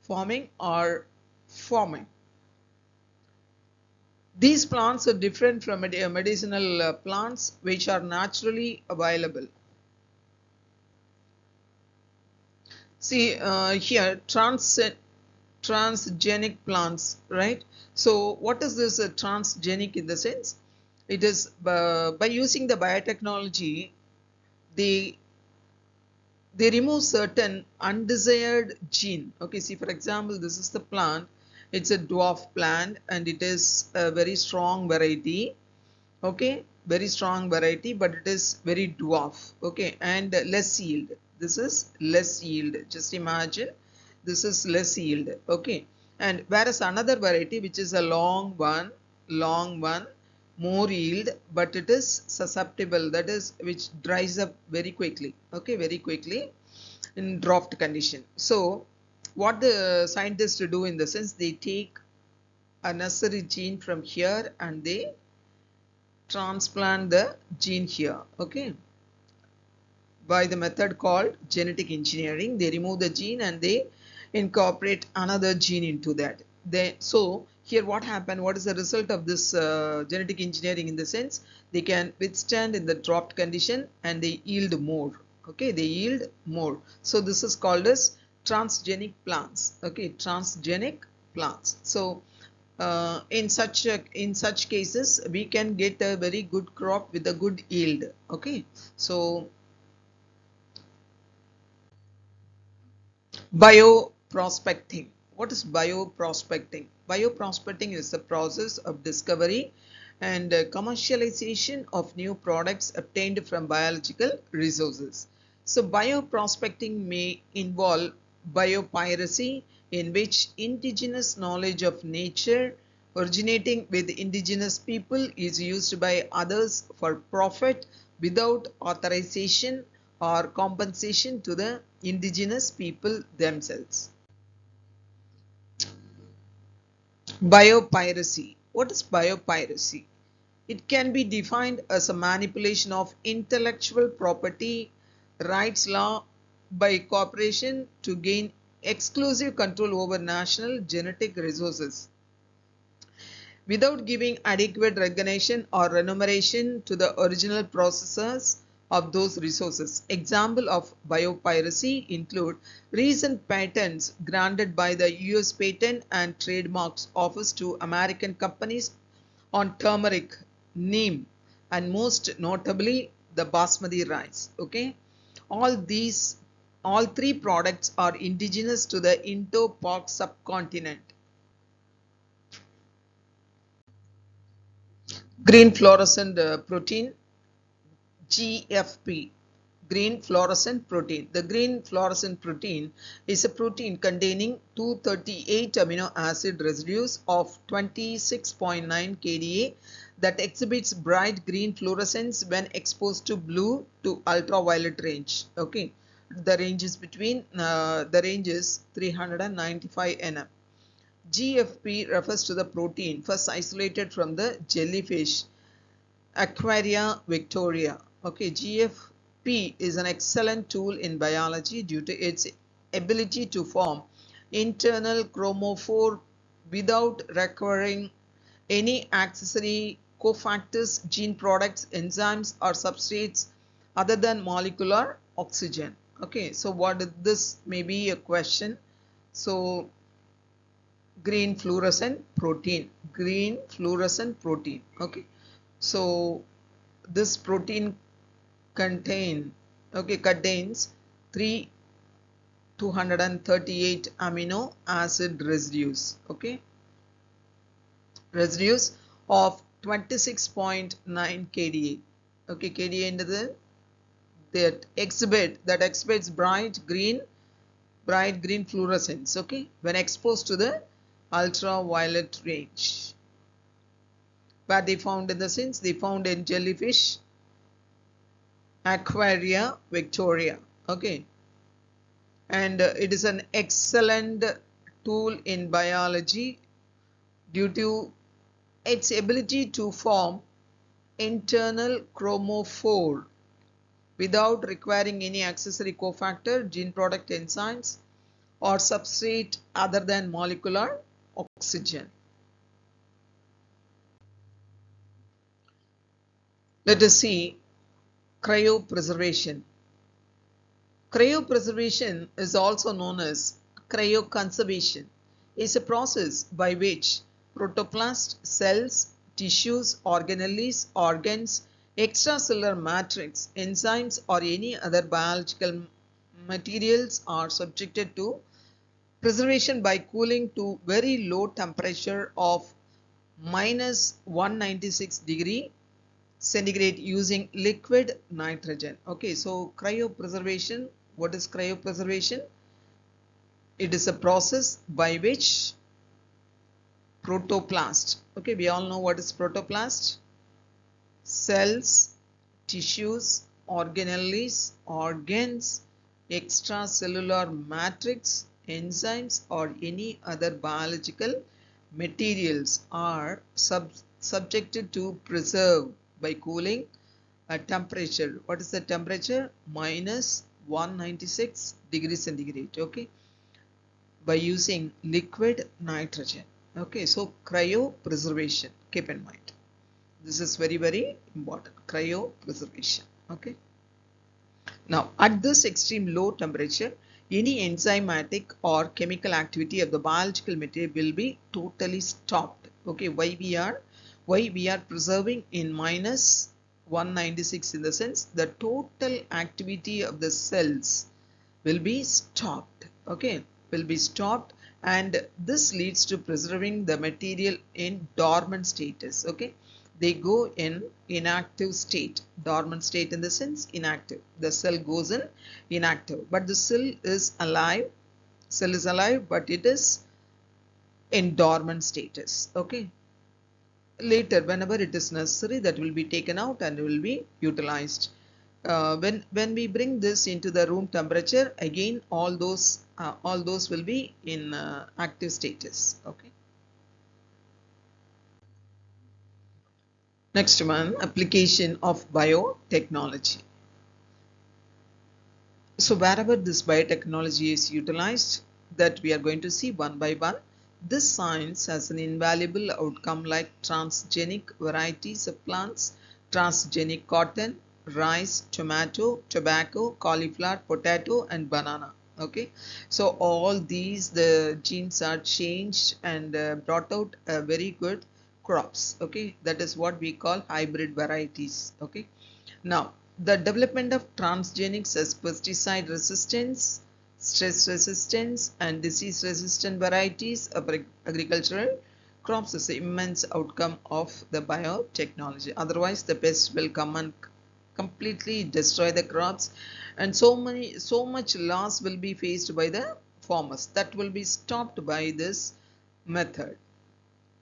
farming or farming. These plants are different from medicinal plants which are naturally available. See here, transgenic plants, right? So what is this transgenic in the sense? It is by using the biotechnology, they remove certain undesired gene. Okay, see, for example, this is the plant. It's a dwarf plant and it is a very strong variety. Okay, very strong variety, but it is very dwarf. Okay, and less yield. This is less yield. Just imagine, this is less yield. Okay, and whereas another variety which is a long one, more yield, but it is susceptible, that is which dries up very quickly. Okay, very quickly in drought condition. So what the scientists do in the sense, they take a necessary gene from here and they transplant the gene here. Okay, by the method called genetic engineering, they remove the gene and they incorporate another gene into that. So here what happened, what is the result of this genetic engineering in the sense, they can withstand in the drought condition and they yield more. Okay, they yield more. So this is called as transgenic plants. Okay, transgenic plants. So in such cases we can get a very good crop with a good yield. Okay, so bioprospecting. What is bioprospecting? Bioprospecting is the process of discovery and commercialization of new products obtained from biological resources. So bioprospecting may involve biopiracy, in which indigenous knowledge of nature originating with indigenous people is used by others for profit without authorization or compensation to the indigenous people themselves. Biopiracy. What is biopiracy? It can be defined as a manipulation of intellectual property rights law by corporation to gain exclusive control over national genetic resources without giving adequate recognition or remuneration to the original processors of those resources. Examples of biopiracy include recent patents granted by the US Patent and Trademarks Office to American companies on turmeric, neem, and most notably the basmati rice. Okay, all three products are indigenous to the Indo-Pak subcontinent. Green fluorescent protein, GFP, green fluorescent protein. The green fluorescent protein is a protein containing 238 amino acid residues of 26.9 kDa that exhibits bright green fluorescence when exposed to blue to ultraviolet range. Okay, the range is 395 nm. GFP refers to the protein first isolated from the jellyfish Aquaria victoria. Okay, GFP is an excellent tool in biology due to its ability to form internal chromophore without requiring any accessory cofactors, gene products, enzymes, or substrates other than molecular oxygen. Okay, so what this may be a question. So green fluorescent protein. Okay, so this protein contains 238 amino acid residues. Okay, residues of 26.9 kDa. Okay, kDa into that exhibits bright green fluorescence. Okay, when exposed to the ultraviolet range. Where they found in the sense, they found in jellyfish Aquaria victoria. Okay, and it is an excellent tool in biology due to its ability to form internal chromophore without requiring any accessory cofactor, gene product, enzymes, or substrate other than molecular oxygen. Let us see cryopreservation. Cryopreservation is also known as cryoconservation. It is a process by which protoplast, cells, tissues, organelles, organs, extracellular matrix, enzymes, or any other biological materials are subjected to preservation by cooling to very low temperature of minus 196 degree centigrade using liquid nitrogen. Okay, so cryopreservation. What is cryopreservation? It is a process by which protoplast. Okay, we all know what is protoplast. Cells, tissues, organelles, organs, extracellular matrix, enzymes, or any other biological materials are subjected to preserve by cooling at temperature. What is the temperature? Minus 196 degrees centigrade. Okay, by using liquid nitrogen. Okay, so cryopreservation, keep in mind. This is very important, cryopreservation. Okay. Now, at this extreme low temperature, any enzymatic or chemical activity of the biological material will be totally stopped. Okay, why we are preserving in minus 196 in the sense the total activity of the cells will be stopped. Okay, will be stopped, and this leads to preserving the material in dormant status. Okay, they go in inactive state. Dormant state in the sense inactive. The cell goes in inactive, but the cell is alive Cell is alive, but it is in dormant status. Okay. Later, whenever it is necessary, that will be taken out and will be utilized. When we bring this into the room temperature, again all those will be in active status. Okay. Next one, application of biotechnology. So wherever this biotechnology is utilized, that we are going to see one by one. This science has an invaluable outcome like transgenic varieties of plants, transgenic cotton, rice, tomato, tobacco, cauliflower, potato and banana. Okay, so all these the genes are changed and brought out very good crops. Okay, that is what we call hybrid varieties. Okay, now the development of transgenics as pesticide resistance, stress resistance and disease resistant varieties of agricultural crops is the immense outcome of the biotechnology. Otherwise the pests will come and completely destroy the crops, and so much loss will be faced by the farmers. That will be stopped by this method.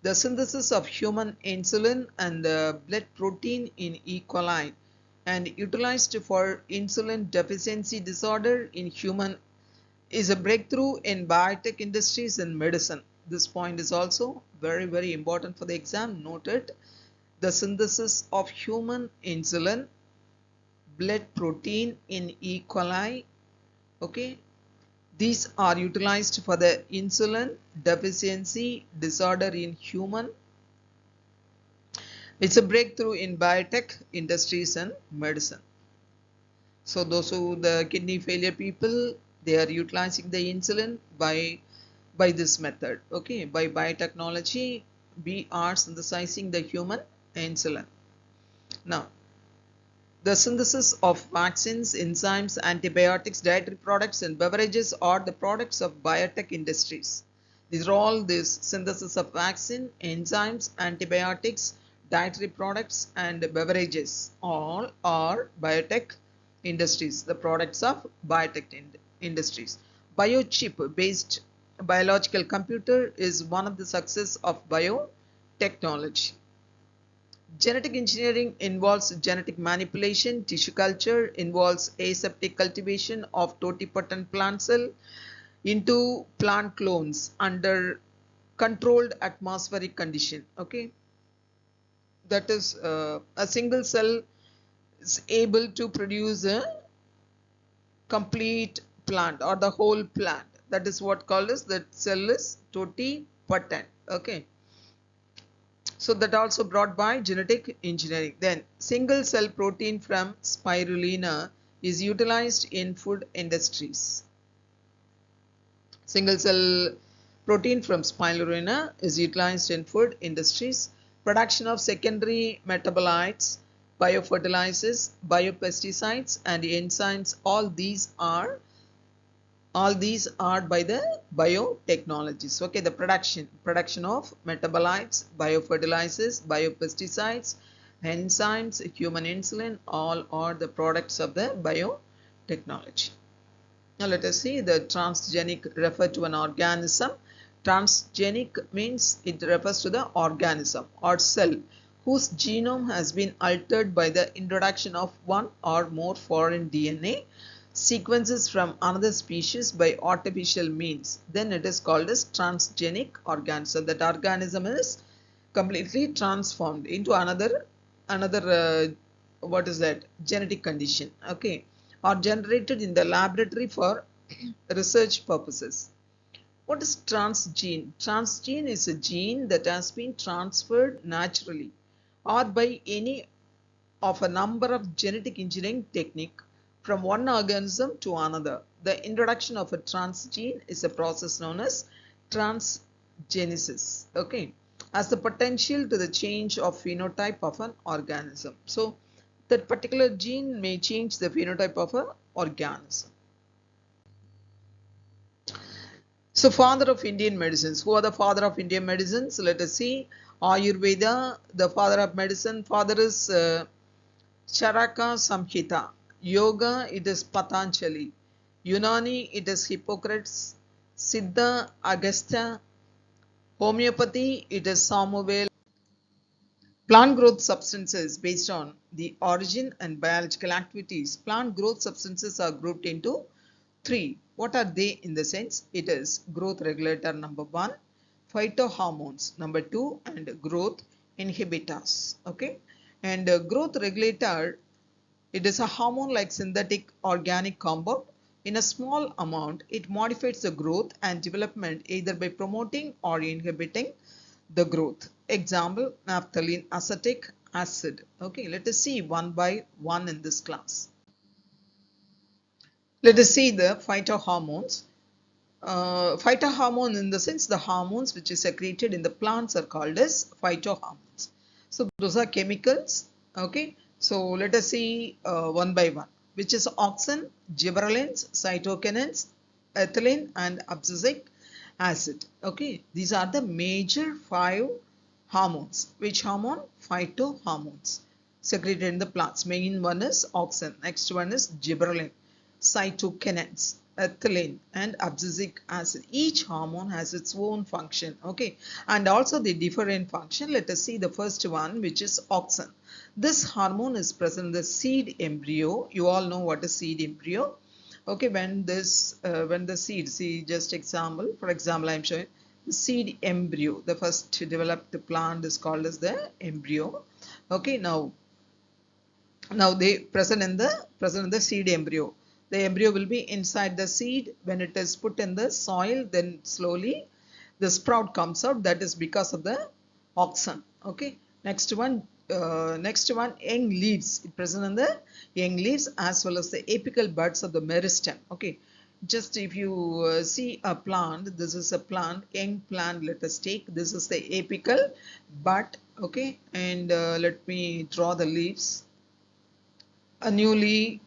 The synthesis of human insulin and blood protein in E. coli and utilized for insulin deficiency disorder in human is a breakthrough in biotech industries and medicine. This point is also very important for the exam. Note it. The synthesis of human insulin, blood protein in E. coli. Okay. These are utilized for the insulin deficiency disorder in human. It's a breakthrough in biotech industries and medicine. So those who the kidney failure people, they are utilizing the insulin by this method. Okay, by biotechnology, we are synthesizing the human insulin. Now, the synthesis of vaccines, enzymes, antibiotics, dietary products, and beverages are the products of biotech industries. These are all this synthesis of vaccine, enzymes, antibiotics, dietary products, and beverages. All are biotech industries, the products of biotech industries. Biochip based biological computer is one of the success of biotechnology. Genetic engineering involves genetic manipulation. Tissue culture involves aseptic cultivation of totipotent plant cell into plant clones under controlled atmospheric condition. Okay, that is a single cell is able to produce a complete plant or the whole plant. That is what called as that cell is totipotent. Okay. So that also brought by genetic engineering. Then single cell protein from spirulina is utilized in food industries. Single cell protein from spirulina is utilized in food industries. Production of secondary metabolites, biofertilizers, biopesticides and enzymes, all these are by the biotechnologies. Okay, the production of metabolites, biofertilizers, biopesticides, enzymes, human insulin, all are the products of the biotechnology. Now let us see the transgenic refer to an organism. Transgenic means it refers to the organism or cell whose genome has been altered by the introduction of one or more foreign DNA sequences from another species by artificial means. Then it is called as transgenic organism. That organism is completely transformed into another what is that, genetic condition. Okay, or generated in the laboratory for research purposes. What is transgene? Transgene is a gene that has been transferred naturally or by any of a number of genetic engineering technique from one organism to another. The introduction of a transgene is a process known as transgenesis. Okay, has the potential to the change of phenotype of an organism. So that particular gene may change the phenotype of an organism. So father of Indian medicines. Who are the father of Indian medicines? Let us see. Ayurveda, the father of medicine. Father is Charaka Samhita. Yoga, it is Patanjali. Unani, it is Hippocrates. Siddha, Agastya, homeopathy, it is Samuel. Plant growth substances based on the origin and biological activities. Plant growth substances are grouped into three. What are they in the sense? It is growth regulator number one, phytohormones number two, and growth inhibitors. Okay, and growth regulator, it is a hormone like synthetic organic compound. In a small amount, it modifies the growth and development either by promoting or inhibiting the growth. Example, naphthalene acetic acid. Okay, let us see one by one in this class. Let us see the phytohormones. Phytohormone in the sense the hormones which is secreted in the plants are called as phytohormones. So those are chemicals. Okay, so let us see one by one, which is auxin, gibberellins, cytokinins, ethylene, and abscisic acid. Okay, these are the major five hormones. Which hormone? Phytohormones secreted in the plants. Main one is auxin. Next one is gibberellin, cytokinins, ethylene, and abscisic acid. Each hormone has its own function. Okay, and also they differ in function. Let us see the first one, which is auxin. This hormone is present in the seed embryo. You all know what is seed embryo. Okay, when the seed, see just example, for example, I am showing seed embryo. The first developed plant is called as the embryo. Okay, now they present in the seed embryo. The embryo will be inside the seed. When it is put in the soil, then slowly the sprout comes out. That is because of the auxin. Okay, next one, young leaves. It present in the young leaves as well as the apical buds of the meristem. Okay, just if you see a plant, this is a plant, young plant. Let us take, this is the apical bud. Okay, and let me draw the leaves. A newly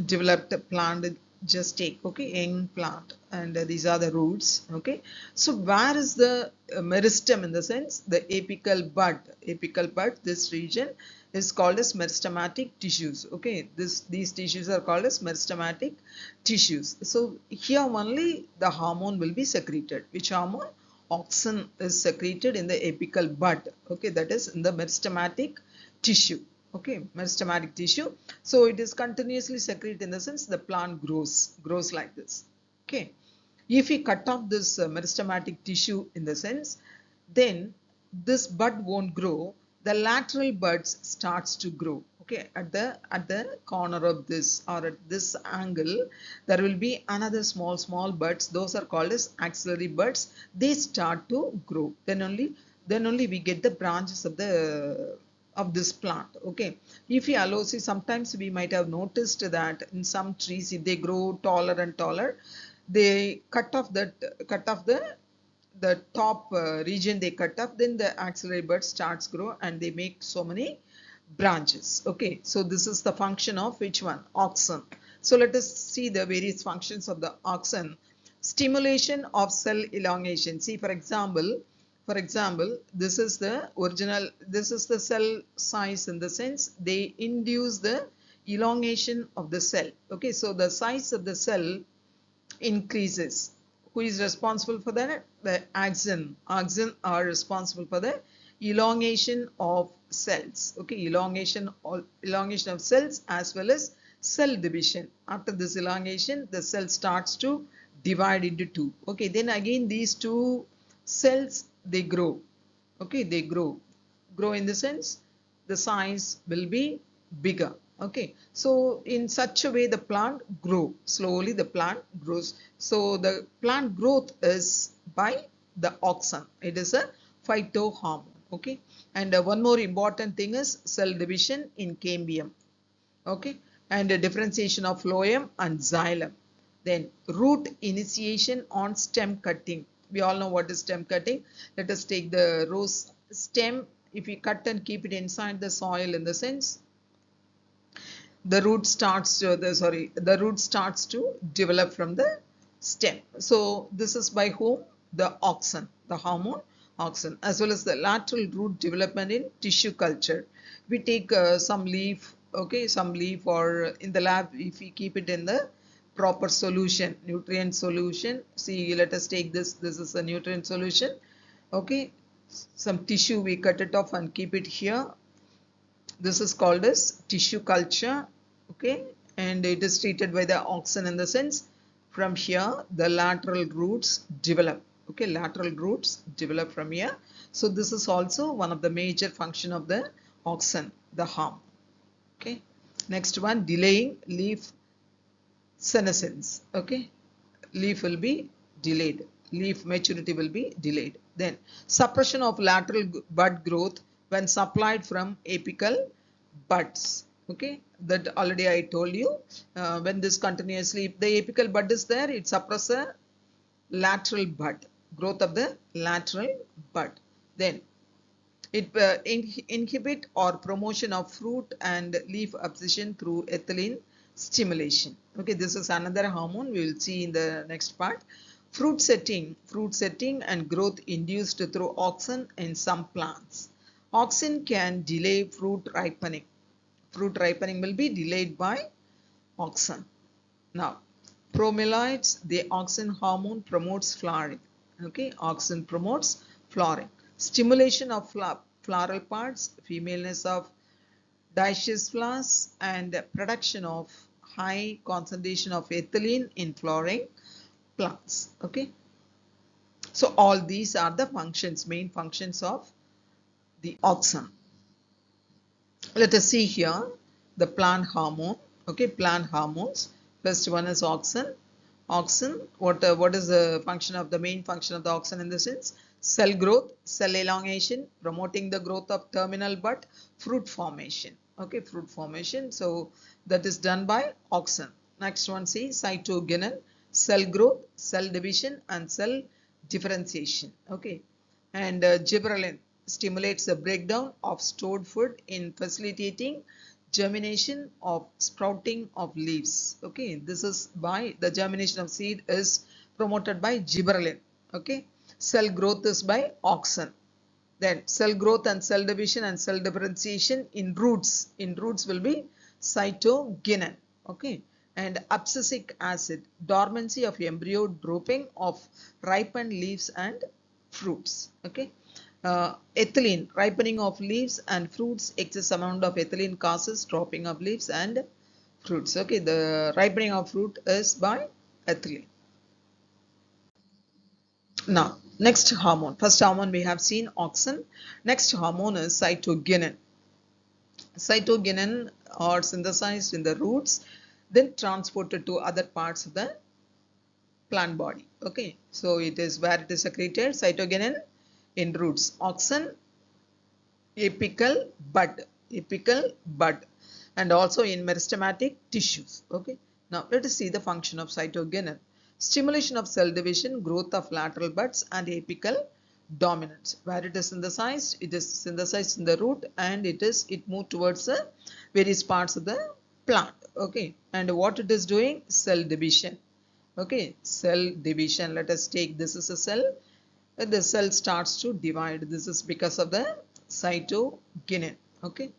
developed plant, just take, okay, young plant, and these are the roots. Okay, so where is the meristem? In the sense the apical bud, this region is called as meristematic tissues. Okay, these tissues are called as meristematic tissues. So here only the hormone will be secreted. Which hormone? Auxin is secreted in the apical bud. Okay, that is in the meristematic tissue. Okay, meristematic tissue. So it is continuously secreted in the sense the plant grows like this. Okay, if we cut off this meristematic tissue in the sense, then this bud won't grow. The lateral buds starts to grow. Okay, at the corner of this or at this angle, there will be another small buds. Those are called as axillary buds. They start to grow. Then only we get the branches of this plant. Okay, if we allow, see, sometimes we might have noticed that in some trees, if they grow taller and taller, they cut off the top region, they cut off, then the axillary bud starts grow and they make so many branches. Okay, so this is the function of which one? Auxin. So let us see the various functions of the auxin. Stimulation of cell elongation. See, for example, this is the original, this is the cell size. In the sense they induce the elongation of the cell. Okay, so the size of the cell increases. Who is responsible for that? The axin. Axin are responsible for the elongation of cells. Okay, elongation of cells as well as cell division. After this elongation, the cell starts to divide into two. Okay, then again these two cells, they grow. Okay, they grow in the sense the size will be bigger. Okay, so in such a way the plant grow. Slowly the plant grows. So the plant growth is by the auxin. It is a phytohormone. Okay, and one more important thing is cell division in cambium. Okay, and differentiation of phloem and xylem. Then root initiation on stem cutting. We all know what is stem cutting. Let us take the rose stem. If we cut and keep it inside the soil, in the sense the root starts to develop from the stem. So this is by whom? The auxin, the hormone auxin, as well as the lateral root development in tissue culture. We take some leaf, okay, some leaf, or in the lab if we keep it in the proper solution, nutrient solution. See, let us take this. This is a nutrient solution. Okay, some tissue, we cut it off and keep it here. This is called as tissue culture. Okay, and it is treated by the auxin in the sense from here the lateral roots develop. Okay, lateral roots develop from here. So this is also one of the major function of the auxin, the harm. Okay, next one, delaying leaf senescence. Okay, leaf will be delayed, leaf maturity will be delayed. Then suppression of lateral bud growth when supplied from apical buds. Okay, that already I told you. When this continuously, if the apical bud is there, it suppresses lateral bud, growth of the lateral bud. Then it inhibit or promotion of fruit and leaf abscission through ethylene stimulation. Okay, this is another hormone we will see in the next part. Fruit setting and growth induced through auxin in some plants. Auxin can delay fruit ripening. Fruit ripening will be delayed by auxin. Now, bromeliads, the auxin hormone promotes flowering. Okay, auxin promotes flowering. Stimulation of floral parts, femaleness of dioecious flowers, and production of high concentration of ethylene in flowering plants. Okay, so all these are the functions, main functions of the auxin. Let us see here the plant hormone. Okay, plant hormones. First one is auxin. Auxin, what is the function of the main function of the auxin in the sense? Cell growth, cell elongation, promoting the growth of terminal bud, fruit formation. Okay, fruit formation. So that is done by auxin. Next one, see cytogenin, cell growth, cell division, and cell differentiation. Okay, and gibberellin stimulates the breakdown of stored food in facilitating germination of sprouting of leaves. Okay, this is by the germination of seed is promoted by gibberellin. Okay, cell growth is by auxin. Then cell growth and cell division and cell differentiation in roots. In roots will be cytogenin. Okay, and abscisic acid, dormancy of embryo, drooping of ripened leaves and fruits. Okay. Ethylene, ripening of leaves and fruits, excess amount of ethylene causes dropping of leaves and fruits. Okay, the ripening of fruit is by ethylene. Now, next hormone. First hormone we have seen auxin. Next hormone is cytogenin. Cytogenin are synthesized in the roots, then transported to other parts of the plant body. Okay, so it is where it is secreted, cytogenin in roots, auxin apical bud, and also in meristematic tissues. Okay, now let us see the function of cytogenin. Stimulation of cell division, growth of lateral buds and apical dominance. Where it is synthesized in the root, and it moved towards the various parts of the plant. Okay, and what it is doing? Cell division. Okay, cell division. Let us take, this is a cell. The cell starts to divide. This is because of the cytogenin. Okay,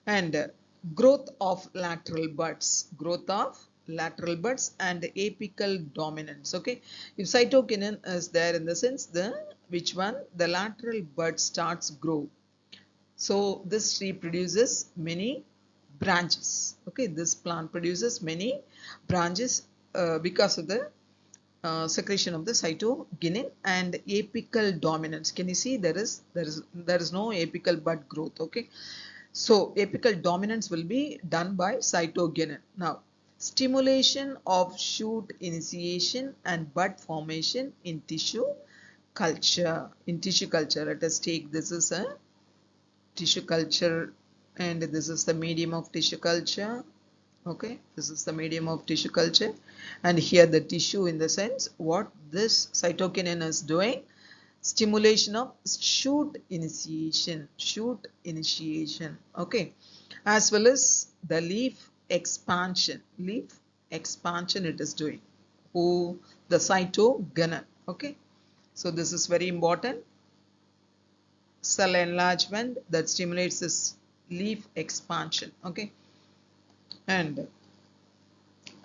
and growth of lateral buds, and apical dominance. Okay, if cytogenin is there in the sense, the lateral bud starts grow. So this tree produces many branches. Okay, this plant produces many branches because of the secretion of the cytogenin and apical dominance. Can you see there is no apical bud growth? Okay, so apical dominance will be done by cytogenin. Now, stimulation of shoot initiation and bud formation in tissue culture. Let us take, this is a tissue culture, and this is the medium of tissue culture. Okay, this is the medium of tissue culture, and here the tissue, in the sense what this cytogenin is doing, stimulation of shoot initiation, okay, as well as the leaf expansion it is doing, the cytogenin. Okay, so this is very important. Cell enlargement that stimulates this leaf expansion. Okay, and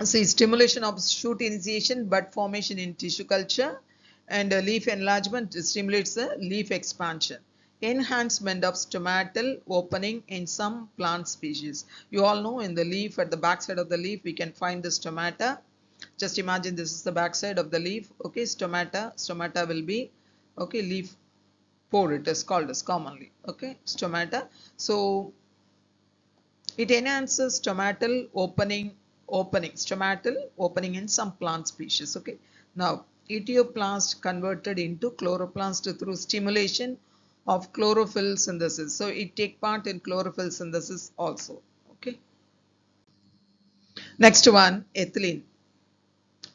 See, stimulation of shoot initiation, bud formation in tissue culture, and leaf enlargement stimulates the leaf expansion. Enhancement of stomatal opening in some plant species. You all know in the leaf, at the back side of the leaf, we can find the stomata. Just imagine this is the back side of the leaf. Okay, stomata will be, okay, leaf pore it is called as commonly. Okay, stomata. So it enhances stomatal opening in some plant species. Okay. Now, etioplast converted into chloroplast through stimulation of chlorophyll synthesis. So it take part in chlorophyll synthesis also. Okay. Next one, ethylene.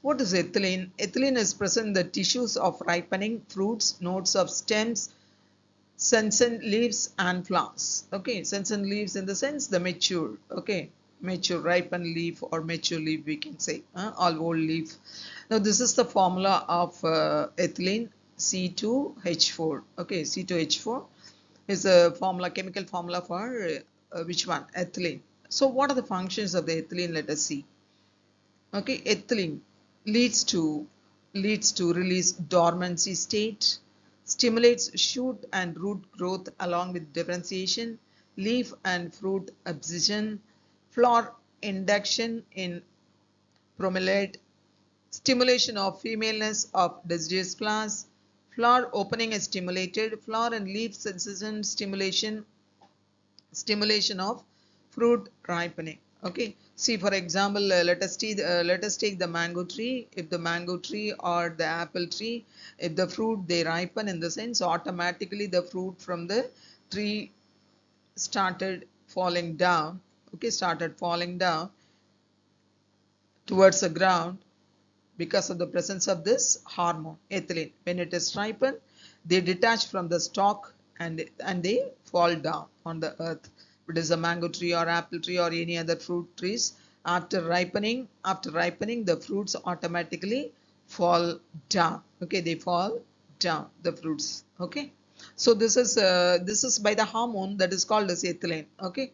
What is ethylene? Ethylene is present in the tissues of ripening fruits, nodes of stems, senescent leaves and flowers. Okay, senescent leaves in the sense the mature. Okay, mature, ripened leaf or mature leaf we can say, all old leaf. Now this is the formula of ethylene, C2H4. Okay, C2H4 is a formula, chemical formula for which one? Ethylene. So what are the functions of the ethylene? Let us see. Okay, ethylene leads to release dormancy state, stimulates shoot and root growth along with differentiation, leaf and fruit abscission, flower induction in bromeliad, stimulation of femaleness of deciduous flowers, flower opening is stimulated, flower and leaf sensation stimulation of fruit ripening. Okay, see for example, let us take the mango tree. If the mango tree or the apple tree, if the fruit they ripen, in the sense automatically the fruit from the tree started falling down. Okay, started falling down towards the ground because of the presence of this hormone ethylene. When it is ripened, they detach from the stalk and they fall down on the earth. It is a mango tree or apple tree or any other fruit trees. After ripening, the fruits automatically fall down. Okay, they fall down, the fruits. Okay, so this is by the hormone that is called as ethylene. Okay.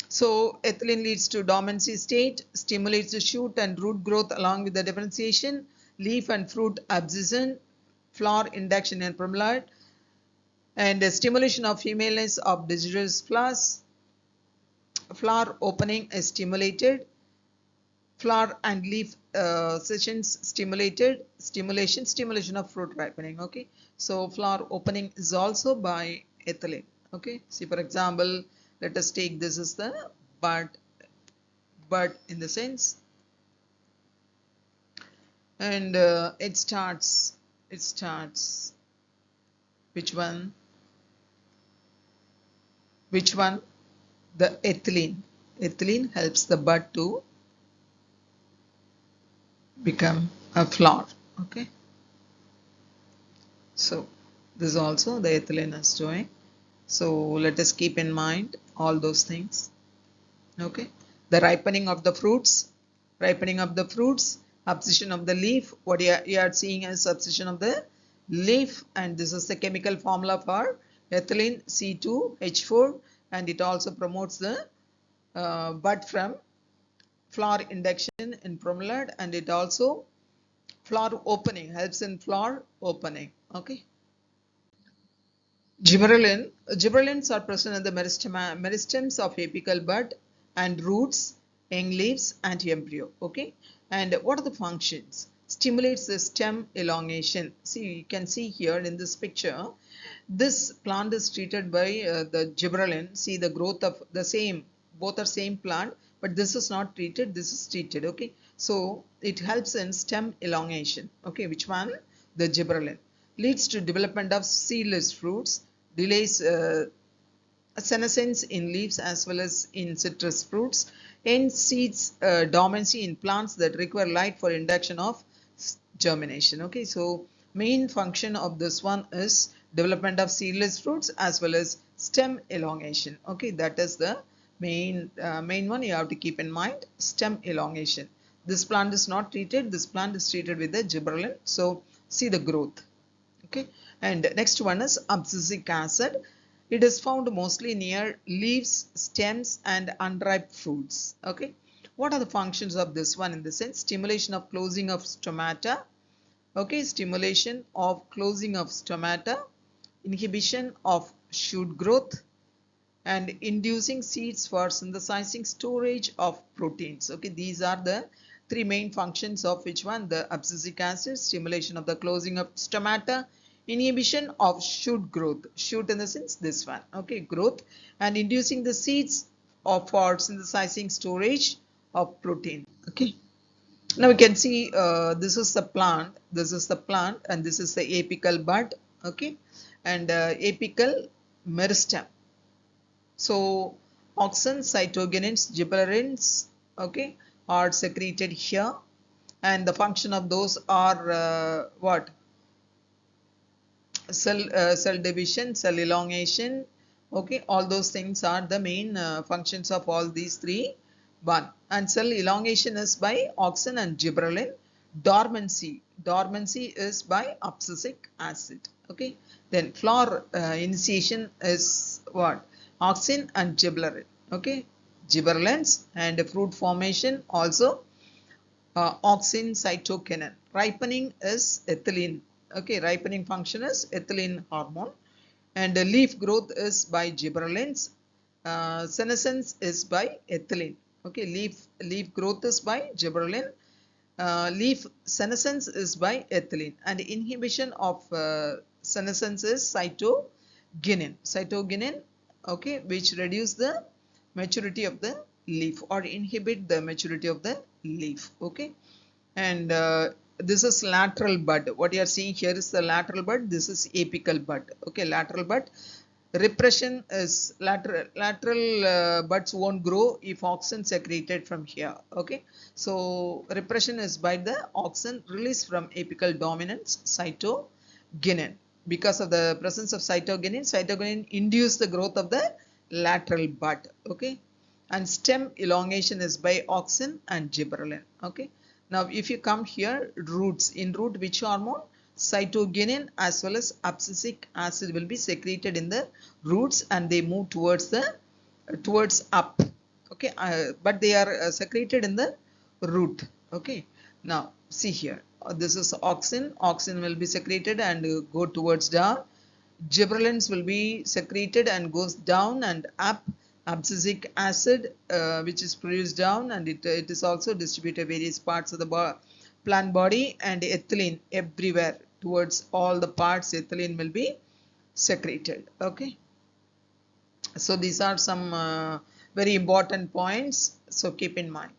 So ethylene leads to dormancy state, stimulates the shoot and root growth along with the differentiation, leaf and fruit abscission, flower induction and bromeliad, and stimulation of femaleness of deciduous flowers. Flower opening is stimulated, flower and leaf sessions stimulated, stimulation of fruit ripening. Okay, so flower opening is also by ethylene. Okay, see for example, let us take this is the bud in the sense, and it starts which one the ethylene helps the bud to become a flower. Okay, so this is also the ethylene is doing. So let us keep in mind all those things. Okay, the ripening of the fruits, abscission of the leaf. What you are seeing is abscission of the leaf, and this is the chemical formula for ethylene, C2H4, and it also promotes the bud from flower induction in bromeliad, and it also flower opening, helps in flower opening. Okay. Gibberellins are present in the meristems of apical bud and roots, young leaves and embryo. Okay, and what are the functions? Stimulates the stem elongation. See, you can see here in this picture, this plant is treated by the gibberellin. See the growth of the same, both are same plant, but this is not treated, this is treated. Okay, so it helps in stem elongation. Okay, which one? The gibberellin. Leads to development of seedless fruits, delays senescence in leaves as well as in citrus fruits, and seeds dormancy in plants that require light for induction of germination. Okay, so main function of this one is development of seedless fruits as well as stem elongation. Okay, that is the main one you have to keep in mind, stem elongation. This plant is not treated, this plant is treated with the gibberellin. So see the growth. Okay, and next one is abscisic acid. It is found mostly near leaves, stems and unripe fruits. Okay, What are the functions of this one? In the sense, stimulation of closing of stomata, okay, stimulation of closing of stomata, inhibition of shoot growth, and inducing seeds for synthesizing storage of proteins. Okay, these are the three main functions of which one? The abscisic acid, stimulation of the closing of stomata, inhibition of shoot growth, shoot in the sense this one, okay, growth, and inducing the seeds of for synthesizing storage of protein. Okay, now we can see this is the plant, and this is the apical bud, okay, and apical meristem. So auxins, cytokinins, gibberellins, okay, are secreted here, and the function of those are what? Cell division, cell elongation, okay, all those things are the main functions of all these three. One, and cell elongation is by auxin and gibberellin. Dormancy is by abscisic acid, okay. Then flower initiation is what? Auxin and gibberellin, okay, gibberellins. And fruit formation also auxin, cytokinin. Ripening is ethylene, okay, ripening function is ethylene hormone. And leaf growth is by gibberellins. Senescence is by ethylene, okay, leaf growth is by gibberellin. Leaf senescence is by ethylene, and inhibition of senescence is cytokinin, okay, which reduce the maturity of the leaf or inhibit the maturity of the leaf, okay. And this is lateral bud. What you are seeing here is the lateral bud, this is apical bud, okay, lateral bud. Repression is lateral buds won't grow if auxin secreted from here, okay. So repression is by the auxin released from apical dominance cytokinin. Because of the presence of cytokinin induce the growth of the lateral bud, okay. And stem elongation is by auxin and gibberellin, okay. Now if you come here, roots, in root which hormone? Cytokinin as well as abscisic acid will be secreted in the roots, and they move towards up, okay, but they are secreted in the root, okay. Now see here, this is auxin will be secreted and go towards down. Gibberellins will be secreted and goes down and up. Abscisic acid which is produced down, and it is also distributed various parts of the plant body. And ethylene everywhere, towards all the parts ethylene will be secreted, okay. So these are some very important points, so keep in mind.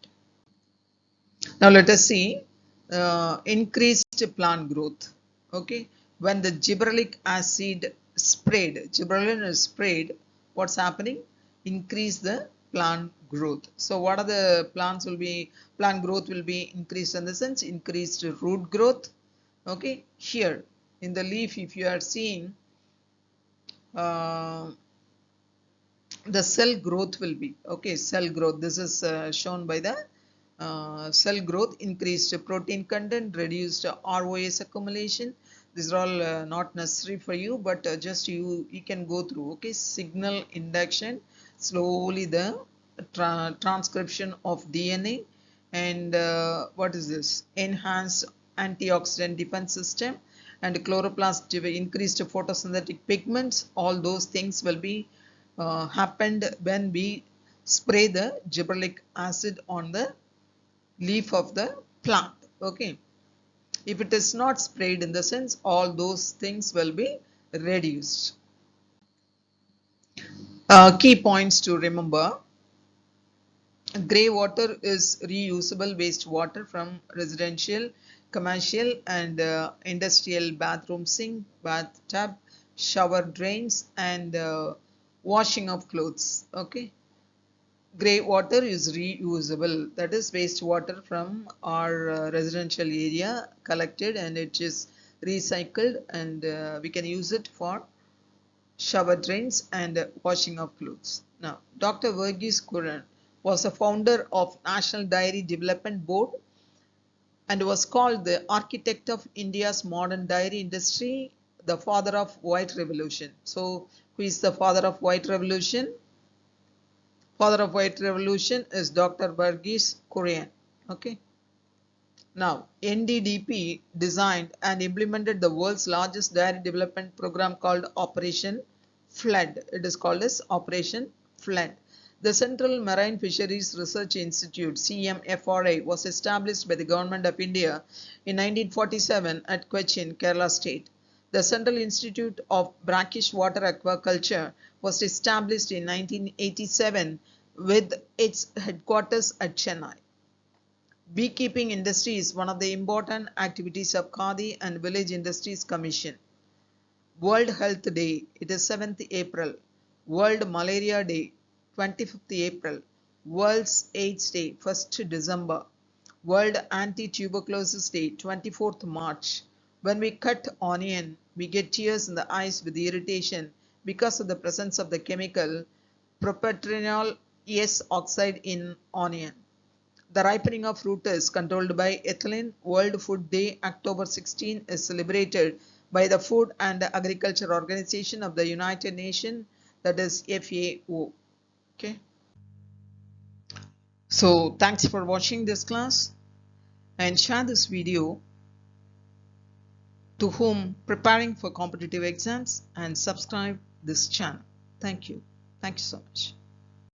Now let us see increased plant growth, okay. When the gibberellic acid sprayed, gibberellin is sprayed, what's happening? Increase the plant growth. So what are the plant growth will be increased in the sense increased root growth, okay. Here in the leaf, if you are seeing the cell growth will be, okay, cell growth, this is shown by the cell growth, increased protein content, reduced ROS accumulation. These are all not necessary for you, but just you can go through, okay. Signal induction, slowly the transcription of DNA. And what is this? Enhanced antioxidant defense system, and chloroplast increased photosynthetic pigments. All those things will be happened when we spray the gibberellic acid on the leaf of the plant, okay. If it is not sprayed, in the sense all those things will be reduced. Key points to remember: grey water is reusable wastewater from residential, commercial and industrial bathroom sink, bathtub, shower drains, and washing of clothes, okay. Grey water is reusable, that is wastewater from our residential area collected, and it is recycled, and we can use it for shower drains and washing of clothes. Now, Dr. Verghese Kurran was a founder of National Dairy Development Board and was called the architect of India's modern dairy industry, the father of White Revolution. So, who is the father of White Revolution? Father of White Revolution is Dr. Verghese Kurian. Okay. Now, NDDP designed and implemented the world's largest dairy development program called Operation Flood. It is called as Operation Flood. The Central Marine Fisheries Research Institute (CMFRI) was established by the Government of India in 1947 at Cochin, Kerala State. The Central Institute of Brackish Water Aquaculture was established in 1987 with its headquarters at Chennai. Beekeeping industry is one of the important activities of Khadi and Village Industries Commission. World Health Day, it is 7th April. World Malaria Day, 25th April. World's AIDS Day, 1st December. World Anti-Tuberculosis Day, 24th March. When we cut onion, we get tears in the eyes with irritation because of the presence of the chemical propanediol S oxide in onion. The ripening of fruit is controlled by ethylene. World Food Day, October 16, is celebrated by the Food and Agriculture Organization of the United Nations, that is FAO. Okay. So thanks for watching this class and share this video to whom preparing for competitive exams and subscribe this channel. Thank you. Thank you so much.